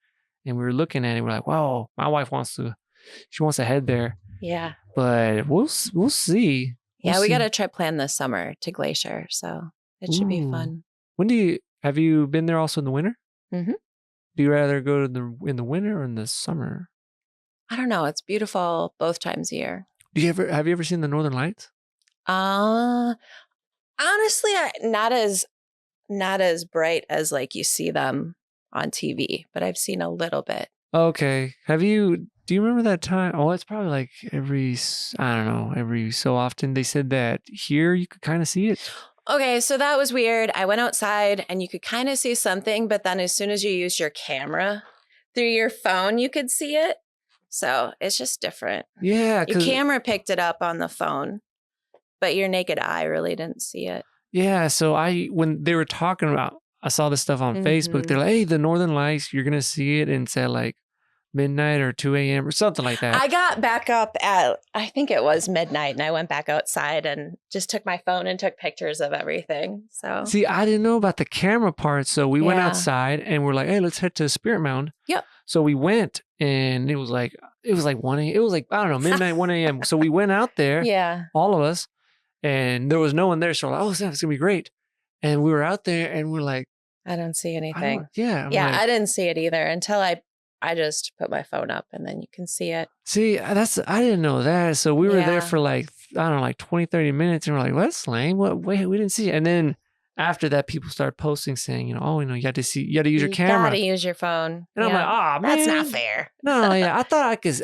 and we were looking at it. We're like, wow, my wife wants to head there. Yeah. But we'll see. Yeah, we got to plan this summer to Glacier, so it should be fun. Have you been there also in the winter? Mm-hmm. Do you rather go in the winter or in the summer? I don't know. It's beautiful both times a year. Have you ever seen the Northern Lights? Honestly, not as bright as like you see them on TV, but I've seen a little bit. Okay. Do you remember that time? Oh, it's probably like every so often they said that here you could kind of see it. Okay, so that was weird. I went outside and you could kind of see something, but then as soon as you used your camera through your phone, you could see it. So it's just different. Yeah. Your camera picked it up on the phone, but your naked eye really didn't see it. Yeah. So when they were talking about, I saw this stuff on Facebook. They're like, hey, the Northern Lights, you're going to see it and say like midnight or 2 a.m. or something like that. I got back up at, I think it was midnight, and I went back outside and just took my phone and took pictures of everything. So see, I didn't know about the camera part. So we went outside and we're like, hey, let's head to Spirit Mound. Yep. So we went and it was like 1 a.m. It was like, I don't know, midnight, 1 a.m. So we went out there, all of us, and there was no one there. So we're like, oh, it's going to be great. And we were out there and we're like, I don't see anything. I didn't see it either until I just put my phone up and then you can see it. See, I didn't know that. So we were there for like, I don't know, like 20, 30 minutes. And we're like, well, that's lame. Wait, we didn't see it. And then after that, people started posting saying, you got to use your camera. You got to use your phone. And I'm like, oh, man. That's not fair. No, I thought I could,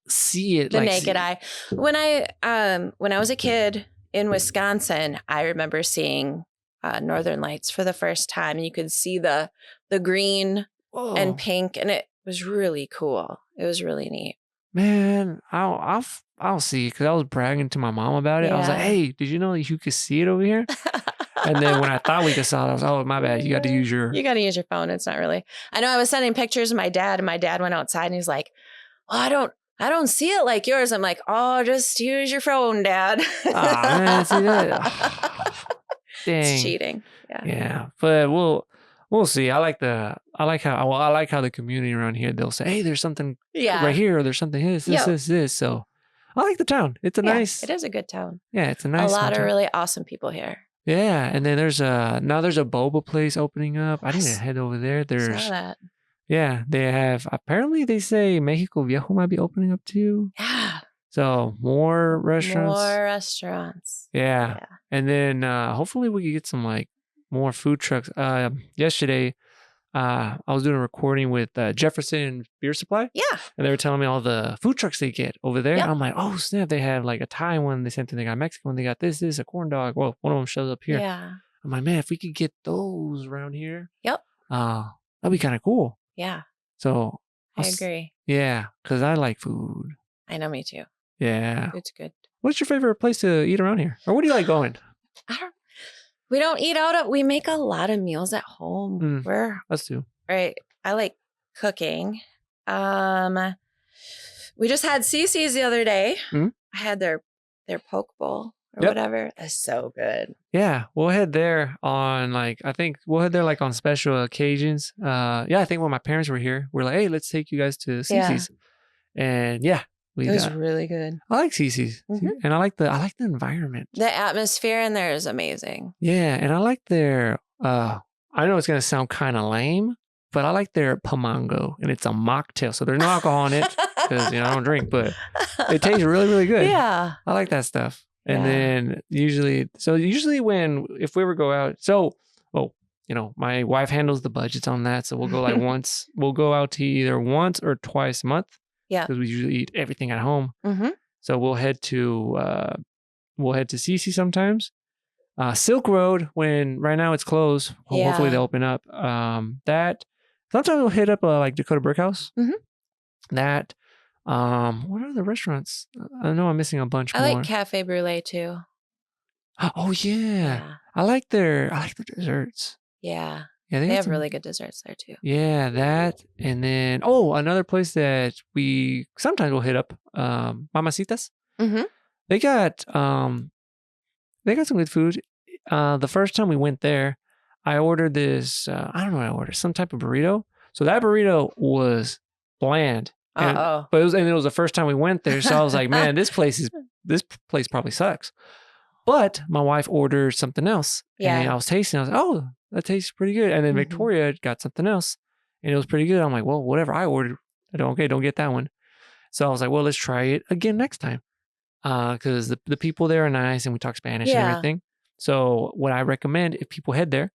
see it. The naked eye. When I was a kid in Wisconsin, I remember seeing Northern Lights for the first time. And you could see the green and pink. And it was really cool. It was really neat. Man, I'll see, because I was bragging to my mom about it. I was like, hey, did you know you could see it over here? And then when I thought we could saw it, I was like, oh, my bad. You got to use your phone. It's not really. I know I was sending pictures of my dad, and my dad went outside and he's like, well, I don't see it like yours. I'm like, oh, just use your phone, Dad. Ah, man, see that? Dang. It's cheating. Yeah. But we'll see. I like how the community around here, they'll say, hey, there's something right here, or there's something this. So I like the town. It's it is a good town. Yeah, it's a nice a lot of really awesome people here. Yeah. And then there's a boba place opening up. I need to head over there. Saw that. Yeah, they have, apparently they say Mexico Viejo might be opening up too. Yeah. So more restaurants. Yeah. And then hopefully we can get some like more food trucks. Yesterday, I was doing a recording with Jefferson Beer Supply. Yeah. And they were telling me all the food trucks they get over there. Yep. I'm like, oh snap, they have like a Thai one. They sent them, they got Mexican one. They got this, a corn dog. Well, one of them shows up here. Yeah. I'm like, man, if we could get those around here. Yep. That'd be kind of cool. Yeah. So. I agree. Yeah, because I like food. I know, me too. Yeah. It's good. What's your favorite place to eat around here? Or what do you like going? We don't eat out. We make a lot of meals at home. Us too. Right. I like cooking. We just had Cece's the other day. Mhm. I had their poke bowl or Yep. whatever. That's so good. Yeah, we'll head there on like I think we'll head there like on special occasions. I think when my parents were here, we're like, hey, let's take you guys to Cece's. And yeah, It was really good. I like Cece's, and I like the environment. The atmosphere in there is amazing. Yeah, and I like their I know it's gonna sound kind of lame, but I like their Pamango, and it's a mocktail, so there's no alcohol in it because I don't drink, but it tastes really, really good. Yeah, I like that stuff. And Yeah. then usually if we ever go out, my wife handles the budgets on that, so we'll go like once. We'll go out to either once or twice a month. Yeah. Because we usually eat everything at home. Mm-hmm. So we'll head to Cece sometimes. Silk Road, when right now it's closed. Hopefully they'll open up. That sometimes we'll hit up like Dakota Brickhouse. Mm-hmm. That what are the restaurants? I know I'm missing a bunch I more. like Cafe Brulee too. Oh yeah. I like their desserts. Yeah. Yeah, they have really good desserts there too. Yeah, that. And then another place that we sometimes will hit up, Mamacitas. Mm-hmm. They got some good food. The first time we went there, I ordered this, I don't know what I ordered, some type of burrito. So that burrito was bland. But it was the first time we went there. So I was like, man, this place probably sucks. But my wife ordered something else. Yeah. And I was tasting, I was like, oh, that tastes pretty good. And then Victoria got something else and it was pretty good. I'm like, well, whatever I ordered, don't get that one. So I was like, well, let's try it again next time. Because the people there are nice and we talk Spanish and everything. So what I recommend if people head there,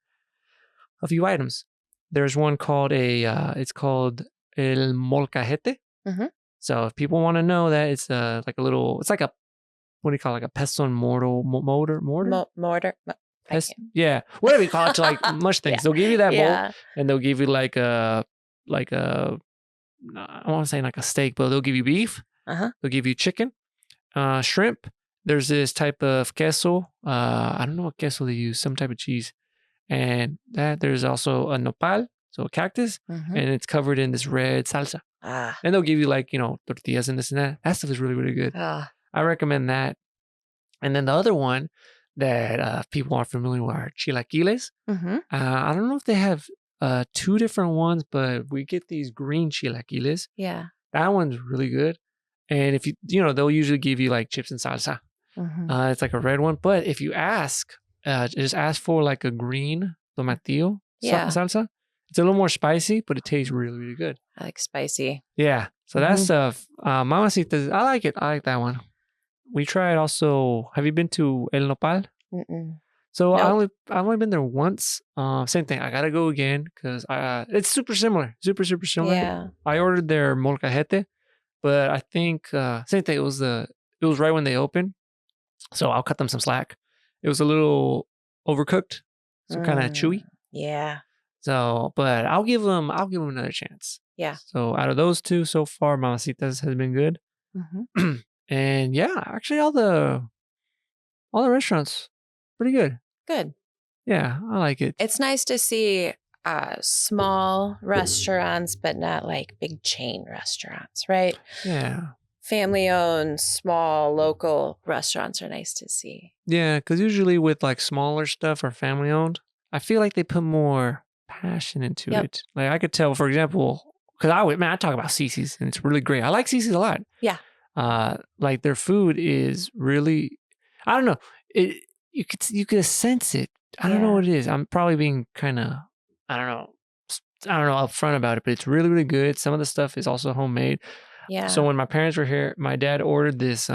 a few items. There's one called it's called El Molcajete. Mm-hmm. So if people want to know that, it's like a, what do you call it? Like a pestle and mortar? Mortar. Yeah, whatever you call it, to like mush things. They'll give you that bowl, and they'll give you like a I want to say like a steak, but they'll give you beef. They'll give you chicken, shrimp. There's this type of queso. I don't know what queso they use. Some type of cheese, and there's also a nopal, so a cactus, and it's covered in this red salsa. And they'll give you like tortillas and this and that. That stuff is really, really good. I recommend that. And then the other one that people are familiar with are chilaquiles. I don't know if they have two different ones, but we get these green chilaquiles. Yeah. That one's really good. And if they'll usually give you like chips and salsa. It's like a red one. But if you just ask for like a green tomatillo salsa. It's a little more spicy, but it tastes really, really good. I like spicy. Yeah. So that stuff, Mamacitas, I like it. I like that one. We tried also. Have you been to El Nopal? Mm-mm. So nope. I've only been there once. Same thing. I gotta go again because it's super similar. Super, super similar. Yeah. I ordered their molcajete, but I think same thing. It was right when they opened, so I'll cut them some slack. It was a little overcooked, so kind of chewy. Yeah. So, but I'll give them another chance. Yeah. So out of those two so far, Mamacitas has been good. And yeah, actually all the restaurants, pretty good. Good. Yeah, I like it. It's nice to see small restaurants, but not like big chain restaurants, right? Yeah. Family owned, small, local restaurants are nice to see. Yeah, because usually with like smaller stuff or family owned, I feel like they put more passion into it. Like I could tell, for example, because I talk about Cece's and it's really great. I like Cece's a lot. Yeah. Like their food is really, I don't know. You could sense it. I don't know what it is. I'm probably being kind of, I don't know, upfront about it, but it's really, really good. Some of the stuff is also homemade. Yeah. So when my parents were here, my dad ordered this.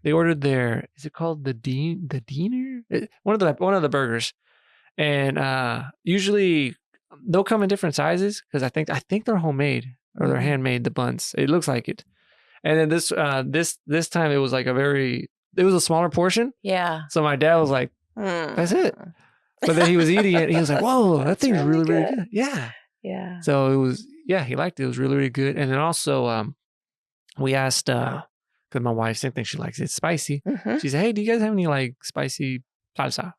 They ordered their, is it called the Diener? One of the burgers, and usually they'll come in different sizes because I think they're homemade or they're handmade. The buns, it looks like it. And then this time it was like it was a smaller portion. Yeah. So my dad was like, that's it. But then he was eating it. He was like, whoa, that thing's really, really good. Yeah. Yeah. So it was, he liked it. It was really, really good. And then also, we asked, because my wife, same thing, she likes it spicy. She said, hey, do you guys have any like spicy salsa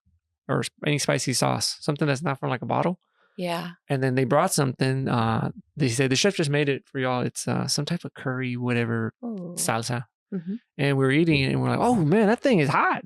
or any spicy sauce? Something that's not from like a bottle. Yeah. And then they brought something. They said the chef just made it for y'all. It's some type of curry, whatever, Ooh. salsa. Mm-hmm. And we were eating it, and we're like, oh man, that thing is hot.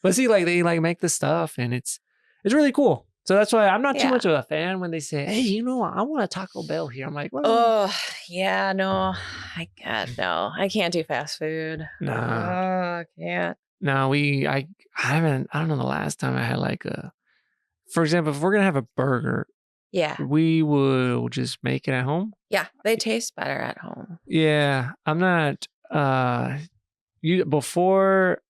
But see, like they like make the stuff, and it's really cool. So that's why I'm not too much of a fan when they say, hey, you know, I want a Taco Bell here. I'm like, well, oh yeah, no, I can't do fast food. nah, I can't. no, I haven't. I don't know the last time I had like for example, if we're gonna have a burger, Yeah, we will just make it at home. yeah, they taste better at home. Yeah, I'm not. Before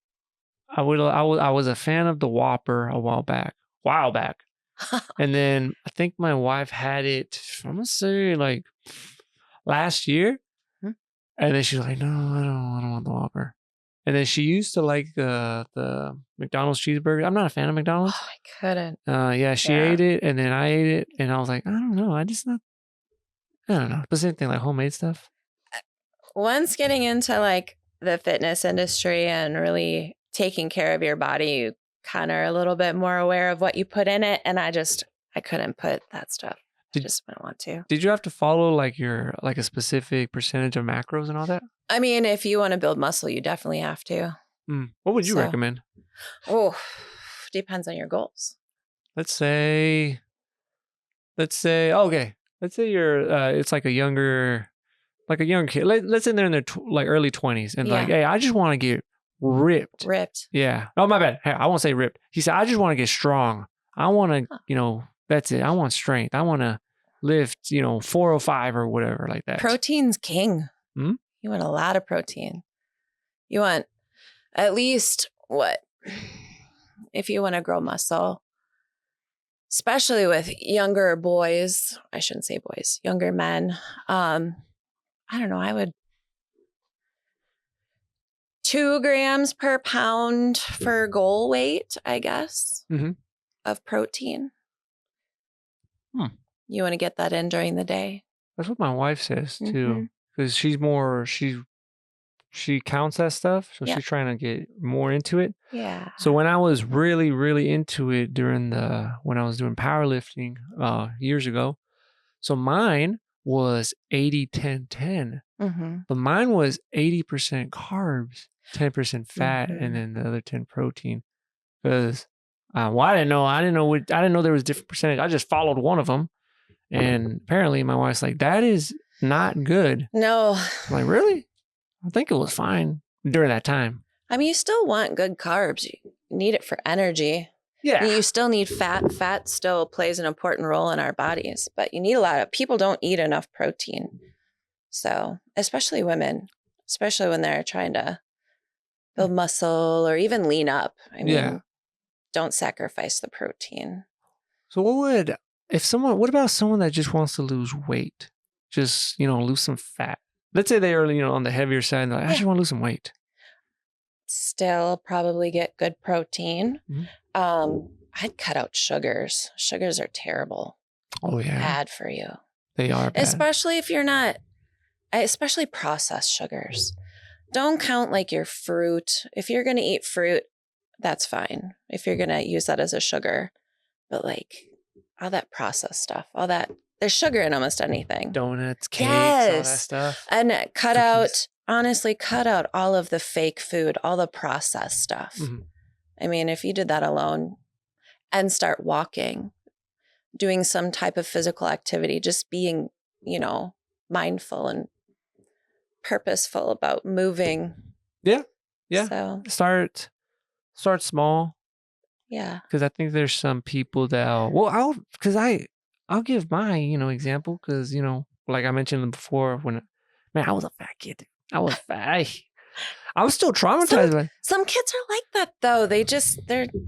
I was a fan of the Whopper a while back, and then I think my wife had it. I'm gonna say like last year, Hmm? and then she's like, "No, I don't want the Whopper." And then she used to like the McDonald's cheeseburger. I'm not a fan of McDonald's. Oh, I couldn't. Yeah, she ate it, and then I ate it, and I was like, I don't know, I don't know. The same thing, like homemade stuff. Once getting into like the fitness industry and really taking care of your body, you kind of are a little bit more aware of what you put in it. And I couldn't put that stuff. I just didn't want to. Did you have to follow like a specific percentage of macros and all that? I mean, if you want to build muscle, you definitely have to. What would you recommend? Oh, depends on your goals. Let's say, okay. Let's say you're, it's like a younger kid. Let's say they're in their like early 20s and like, hey, I just want to get ripped. Yeah. Oh, my bad. Hey, I won't say ripped. He said, I just want to get strong. I want to, that's it. I want strength. I want to lift, 405 or whatever like that. Protein's king. Hmm? You want a lot of protein. You want at least what? If you want to grow muscle, especially with younger boys, I shouldn't say boys, younger men. I don't know. I would 2 grams per pound for goal weight, I guess, of protein. You want to get that in during the day. That's what my wife says too, because she counts that stuff, so she's trying to get more into it. Yeah. So when I was really, really into it when I was doing powerlifting years ago, so mine was 80-10-10, but mine was 80% carbs, 10% fat, and then the other 10 protein. Because I didn't know there was different percentage. I just followed one of them, and apparently my wife's like, that is not good. No. I'm like, really? I think it was fine during that time. I mean, you still want good carbs. You need it for energy. Yeah. You still need fat. Fat still plays an important role in our bodies, but you need people don't eat enough protein. So, especially women, especially when they're trying to build muscle or even lean up. I mean, don't sacrifice the protein. So what about someone that just wants to lose weight? Just, lose some fat. Let's say they are, on the heavier side, and they're like, I just want to lose some weight. Still probably get good protein. I'd cut out sugars. Sugars are terrible. Oh, yeah. Bad for you. They are bad. Especially if you're not, especially processed sugars. Don't count like your fruit. If you're going to eat fruit, that's fine. If you're going to use that as a sugar. But like all that processed stuff, all that, there's sugar in almost anything. Donuts, cakes, all that stuff. And cut out all of the fake food, all the processed stuff. I mean, if you did that alone and start walking, doing some type of physical activity, just being, mindful and purposeful about moving. Yeah. So start small. Yeah. Because I think there's some people that I'll give my, example because, like I mentioned before I was a fat kid. I was fat. I was still traumatized. Some kids are like that though. They're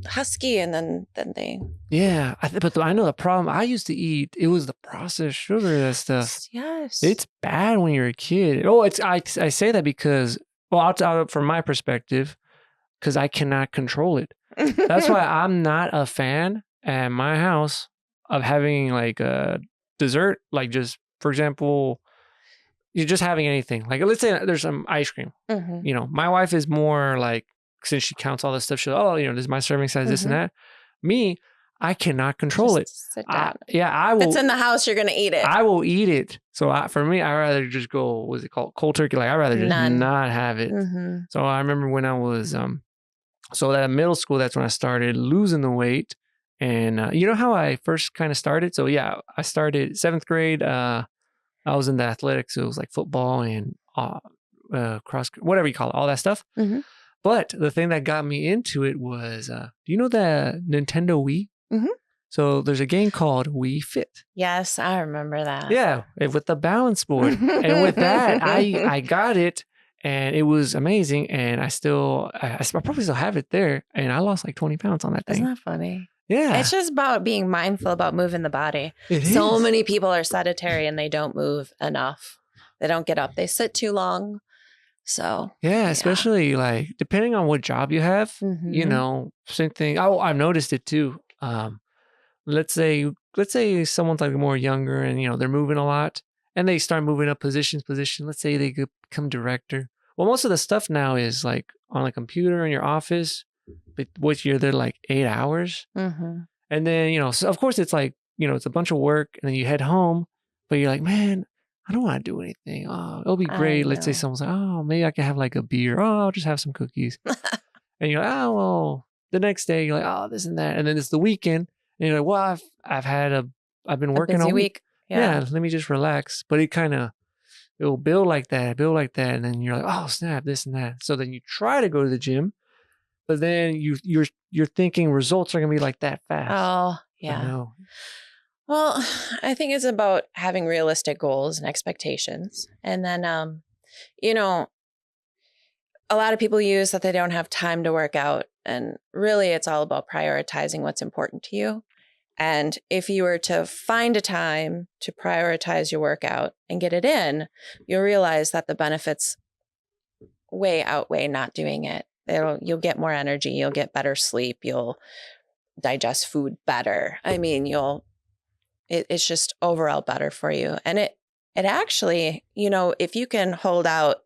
husky and then they. Yeah. But I know the problem I used to eat, it was the processed sugar, that stuff. Yes. It's bad when you're a kid. Oh, I say that because, from my perspective, because I cannot control it. That's why I'm not a fan at my house of having like a dessert, like just, for example, you're just having anything. Like, let's say there's some ice cream. My wife is more like, since she counts all this stuff, she'll, this is my serving size, this and that. Me, I cannot control it. Sit down. I will. If it's in the house, you're going to eat it. I will eat it. So for me, I'd rather just go, what's it called? Cold turkey. Like, I'd rather just not have it. Mm-hmm. So I remember when I was, so that middle school, that's when I started losing the weight. And you know how I first kind of started? So yeah, I started 7th grade. I was in the athletics. So it was like football and cross, whatever you call it, all that stuff. Mm-hmm. But the thing that got me into it was, do you know the Nintendo Wii? Mm-hmm. So there's a game called Wii Fit. Yes, I remember that. Yeah, with the balance board. And with that, I got it, and it was amazing. And I probably still have it there. And I lost like 20 pounds on that thing. Isn't that funny? Yeah. It's just about being mindful about moving the body. So many people are sedentary and they don't move enough. They don't get up. They sit too long. So yeah, especially like depending on what job you have, you know, same thing. I've noticed it too. Let's say someone's like more younger and, you know, they're moving a lot and they start moving up position. Let's say they could become director. Well, most of the stuff now is like on a computer in your office, but which you're there like 8 hours. Mm-hmm. And then, you know, so of course it's like, you know, it's a bunch of work and then you head home, but you're like, man, I don't want to do anything. Oh, it'll be great. Let's say someone's like, oh, maybe I can have like a beer. Oh, I'll just have some cookies. And you're like, oh, well, the next day you're like, oh, this and that. And then it's the weekend. And you're like, well, I've been working all week. Yeah, let me just relax. But it'll build like that. And then you're like, oh, snap, this and that. So then you try to go to the gym, but then you're thinking results are going to be like that fast. Oh, yeah. No. Well, I think it's about having realistic goals and expectations. And then, you know, a lot of people use that they don't have time to work out. And really, it's all about prioritizing what's important to you. And if you were to find a time to prioritize your workout and get it in, you'll realize that the benefits way outweigh not doing it. You'll get more energy. You'll get better sleep. You'll digest food better. I mean, it's just overall better for you. And it actually, you know, if you can hold out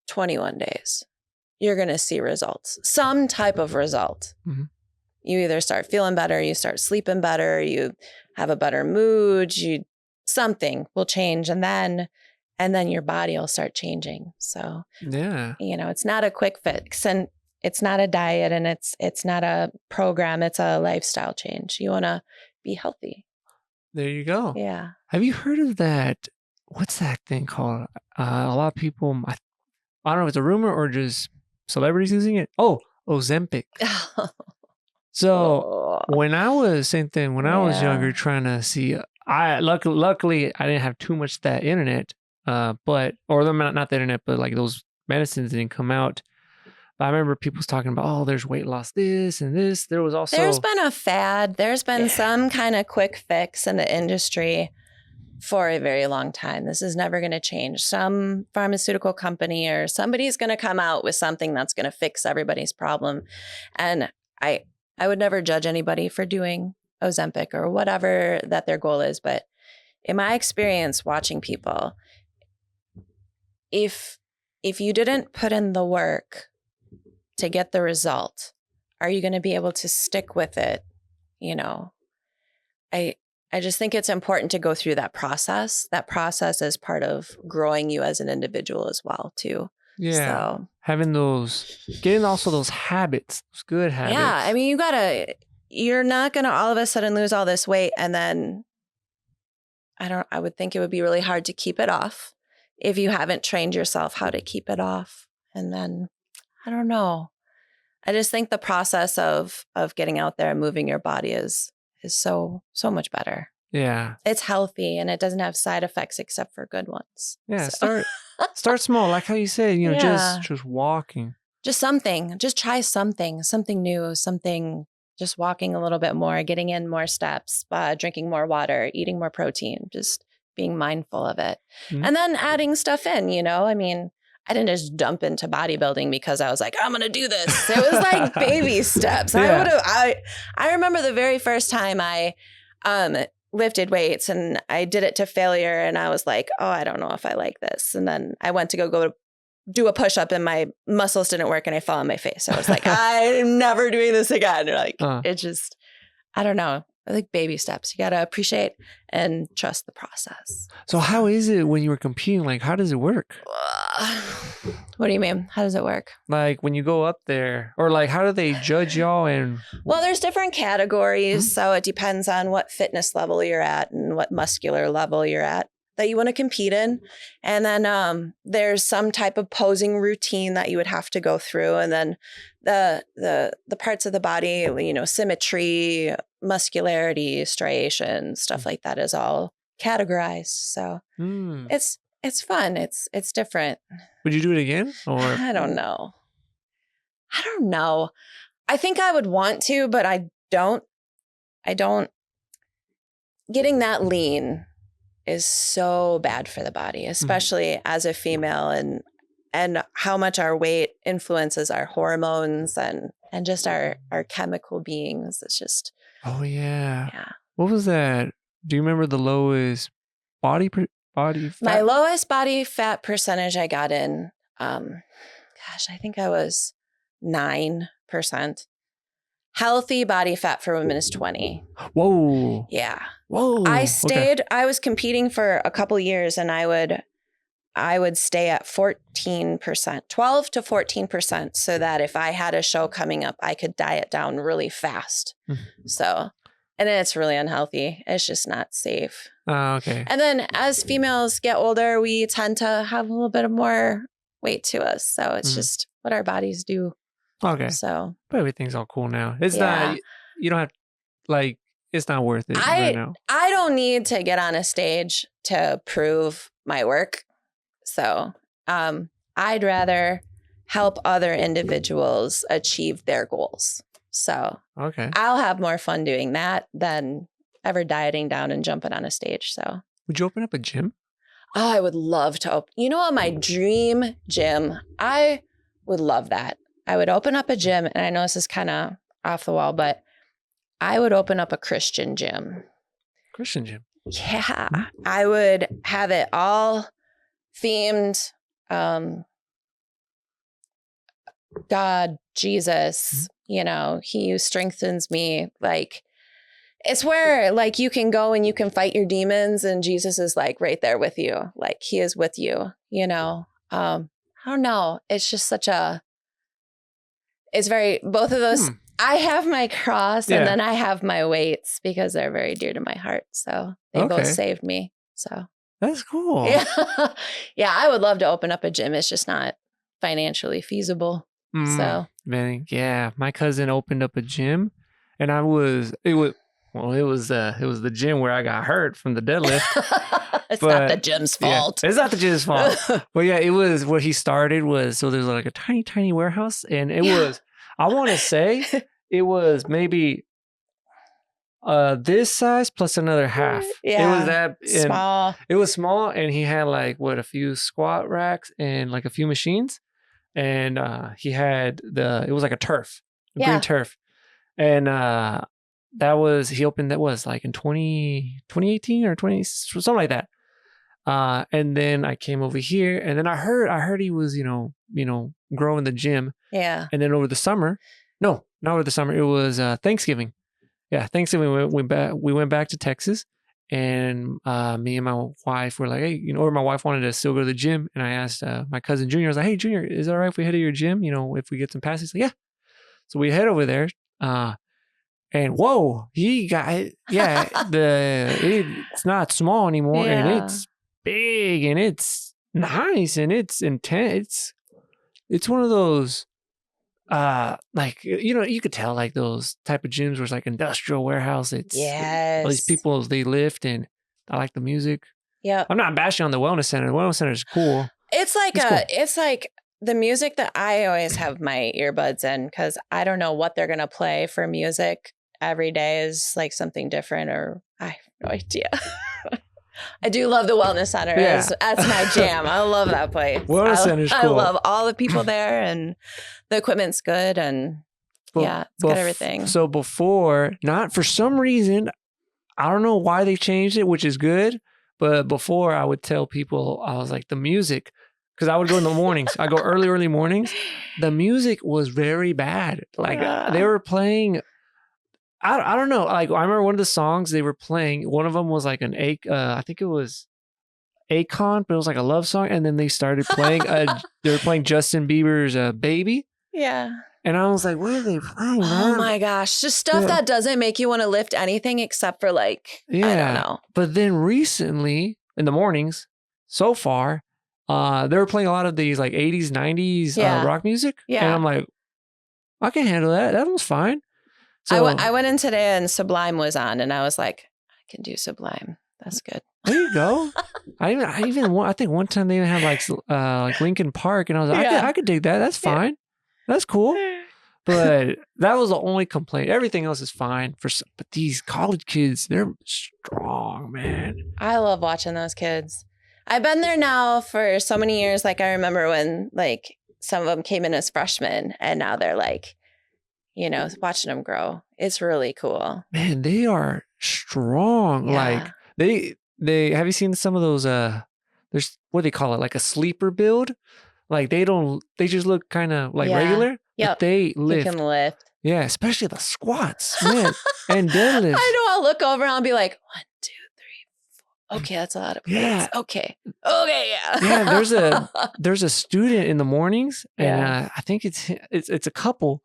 21 days, you're going to see results, some type of result. Mm-hmm. You either start feeling better, you start sleeping better, you have a better mood, something will change. And then your body will start changing. So, yeah, you know, it's not a quick fix and it's not a diet and it's not a program. It's a lifestyle change. You want to be healthy. There you go. Yeah. Have you heard of that? What's that thing called? A lot of people, I don't know if it's a rumor or just celebrities using it. Oh, Ozempic. So when I was younger trying to see, luckily I didn't have too much of that internet, not the internet, but like those medicines didn't come out. But I remember people was talking about, oh, there's weight loss, this and this. There's been a fad. There's been some kind of quick fix in the industry for a very long time. This is never going to change. Some pharmaceutical company or somebody's going to come out with something that's going to fix everybody's problem. And I would never judge anybody for doing Ozempic or whatever that their goal is. But in my experience watching people, if you didn't put in the work to get the result, are you going to be able to stick with it? You know, I just think it's important to go through that process. That process is part of growing you as an individual as well, too. Yeah. So, getting also those habits, those good habits. Yeah. I mean, you're not going to all of a sudden lose all this weight. And then I would think it would be really hard to keep it off if you haven't trained yourself how to keep it off. And then, I don't know. I just think the process of getting out there and moving your body is so much better. Yeah. It's healthy and it doesn't have side effects except for good ones. Yeah. So. Start small. Like how you said, you know, just walking. Just something. Just try something new, just walking a little bit more, getting in more steps, drinking more water, eating more protein, just being mindful of it. Mm-hmm. And then adding stuff in, you know, I mean, I didn't just dump into bodybuilding because I was like, I'm going to do this. It was like baby steps. Yeah. I remember the very first time I lifted weights and I did it to failure and I was like, oh, I don't know if I like this. And then I went to go do a push-up and my muscles didn't work and I fell on my face. I was like, I'm never doing this again. Like, it just, I don't know. I think baby steps. You got to appreciate and trust the process. So how is it when you were competing? Like, how does it work? What do you mean? How does it work? Like when you go up there, or like how do they judge y'all? And well, there's different categories. So it depends on what fitness level you're at and what muscular level you're at that you want to compete in. And then there's some type of posing routine that you would have to go through. And then the parts of the body, you know, symmetry, muscularity, striation, stuff like that is all categorized. So it's fun. It's different. Would you do it again? Or I don't know. I think I would want to, but I don't. Getting that lean is so bad for the body, especially as a female, and how much our weight influences our hormones and just our chemical beings. It's just. Oh yeah. Yeah. What was that? Do you remember the lowest body fat? My lowest body fat percentage I got in, I think I was 9%. Healthy body fat for women is 20. Whoa. Yeah. Whoa. I was competing for a couple years, and I would stay at 14%, 12 to 14%, so that if I had a show coming up, I could diet down really fast. So, and it's really unhealthy. It's just not safe. Okay. And then as females get older, we tend to have a little bit more weight to us. So it's just what our bodies do. Okay. So, but everything's all cool now. It's not, you don't have, like, it's not worth it right now. I don't need to get on a stage to prove my work. So I'd rather help other individuals achieve their goals. So I'll have more fun doing that than ever dieting down and jumping on a stage. So would you open up a gym? Oh, I would love to open. You know what? My dream gym. I would love that. I would open up a gym, and I know this is kind of off the wall, but I would open up a Christian gym. Christian gym? Yeah. I would have it all themed. God, Jesus, you know, he who strengthens me. Like, it's where like you can go and you can fight your demons, and Jesus is like right there with you. Like he is with you, you know. I don't know. It's just it's very, both of those. I have my cross and then I have my weights because they're very dear to my heart. So they both saved me. So that's cool. Yeah. Yeah. I would love to open up a gym. It's just not financially feasible. So man, yeah, my cousin opened up a gym, and it was the gym where I got hurt from the deadlift. It's not the gym's fault. Yeah, it's not the gym's fault. But yeah, it was where he started so there's like a tiny warehouse, and it was, I want to say it was maybe this size plus another half. Yeah. It was that small. It was small, and he had like a few squat racks and like a few machines. And he had it was like a turf, green turf. And he opened that was like in 2018 or 20, something like that. And then I came over here, and then I heard he was, you know, growing the gym. Yeah. And then over the summer, no, not over the summer, it was Thanksgiving. Yeah, Thanksgiving we went back to Texas, and me and my wife were like, hey, you know, or my wife wanted to still go to the gym, and I asked my cousin Junior, I was like, hey Junior, is it all right if we head to your gym? You know, if we get some passes? Like, yeah. So we head over there, and whoa, he got it's not small anymore, and it's big, and it's nice, and it's intense. It's one of those. Like, you know, you could tell like those type of gyms where it's like industrial warehouse. It's all these people, they lift, and I like the music. Yeah. I'm not bashing on the wellness center. The wellness center is cool. It's like the music that I always have my earbuds in, because I don't know what they're going to play for music. Every day is like something different, or I have no idea. I do love the wellness center. Yeah. That's my jam. I love that place. Wellness center's cool. I love all the people there, and the equipment's good, and it's got everything. So before, not for some reason, I don't know why they changed it, which is good. But before, I would tell people, I was like, the music, because I would go in the mornings. I go early mornings. The music was very bad. Like they were playing I don't know. Like I remember one of the songs they were playing. One of them was like I think it was Akon, but it was like a love song. And then they started playing. They were playing Justin Bieber's "Baby." Yeah. And I was like, what are they playing, Oh man? my gosh. Just stuff that doesn't make you want to lift anything except for like, I don't know. But then recently in the mornings, so far, they were playing a lot of these like 80s, 90s rock music. Yeah. And I'm like, I can handle that. That was fine. So I went in today and Sublime was on and I was like, I can do Sublime. That's good. There you go. I think one time they even had like Linkin Park and I was like, I could dig that. That's fine. That's cool. But that was the only complaint. Everything else is fine. But these college kids, they're strong, man. I love watching those kids. I've been there now for so many years. Like I remember when like some of them came in as freshmen and now they're like, you know, watching them grow. It's really cool. Man, they are strong. Yeah. Like they have you seen some of those there's what do they call it? Like a sleeper build? Like they just look kind of like regular. Yeah. But they lift. You can lift. Yeah, especially the squats, man. And deadlifts. I know, I'll look over and I'll be like, 1, 2, 3, 4. Okay, that's a lot of plates. Yeah. Okay, yeah. Yeah, there's a student in the mornings, and I think it's a couple.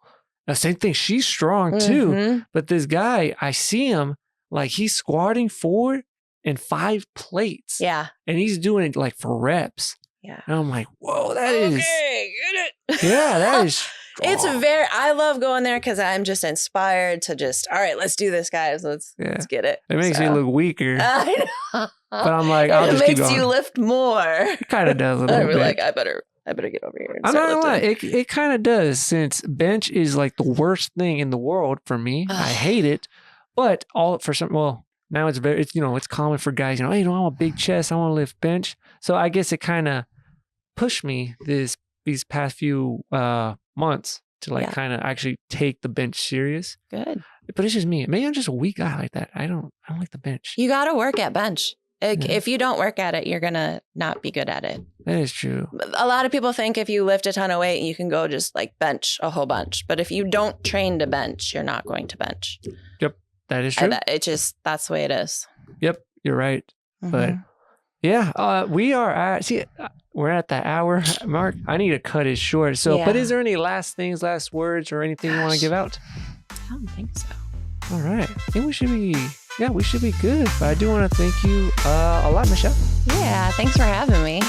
Same thing. She's strong too. Mm-hmm. But this guy, I see him like he's squatting 4 and 5 plates. Yeah. And he's doing it like for reps. Yeah. And I'm like, whoa, that is. Okay, get it. Yeah, that is. It's I love going there because I'm just inspired to just, all right, let's do this, guys. Let's get it. It makes me look weaker. I know. But I'm like, I'll just keep going. It makes you lift more. It kind of does a little bit. Like, I better get over here. And I'm not gonna lie. It kind of does, since bench is like the worst thing in the world for me. I hate it. But now it's common for guys, hey, I want a big chest. I want to lift bench. So I guess it kind of pushed me these past few months to kind of actually take the bench serious. Good. But it's just me. Maybe I'm just a weak guy like that. I don't like the bench. You got to work at bench. If you don't work at it, you're going to not be good at it. That is true. A lot of people think if you lift a ton of weight, you can go just like bench a whole bunch. But if you don't train to bench, you're not going to bench. Yep. That is true. That's the way it is. Yep. You're right. Mm-hmm. But yeah, we're at that hour mark. I need to cut it short. So, but is there any last words or anything you want to give out? I don't think so. All right. I think we should be good. But I do want to thank you a lot, Michelle. Yeah. Thanks for having me.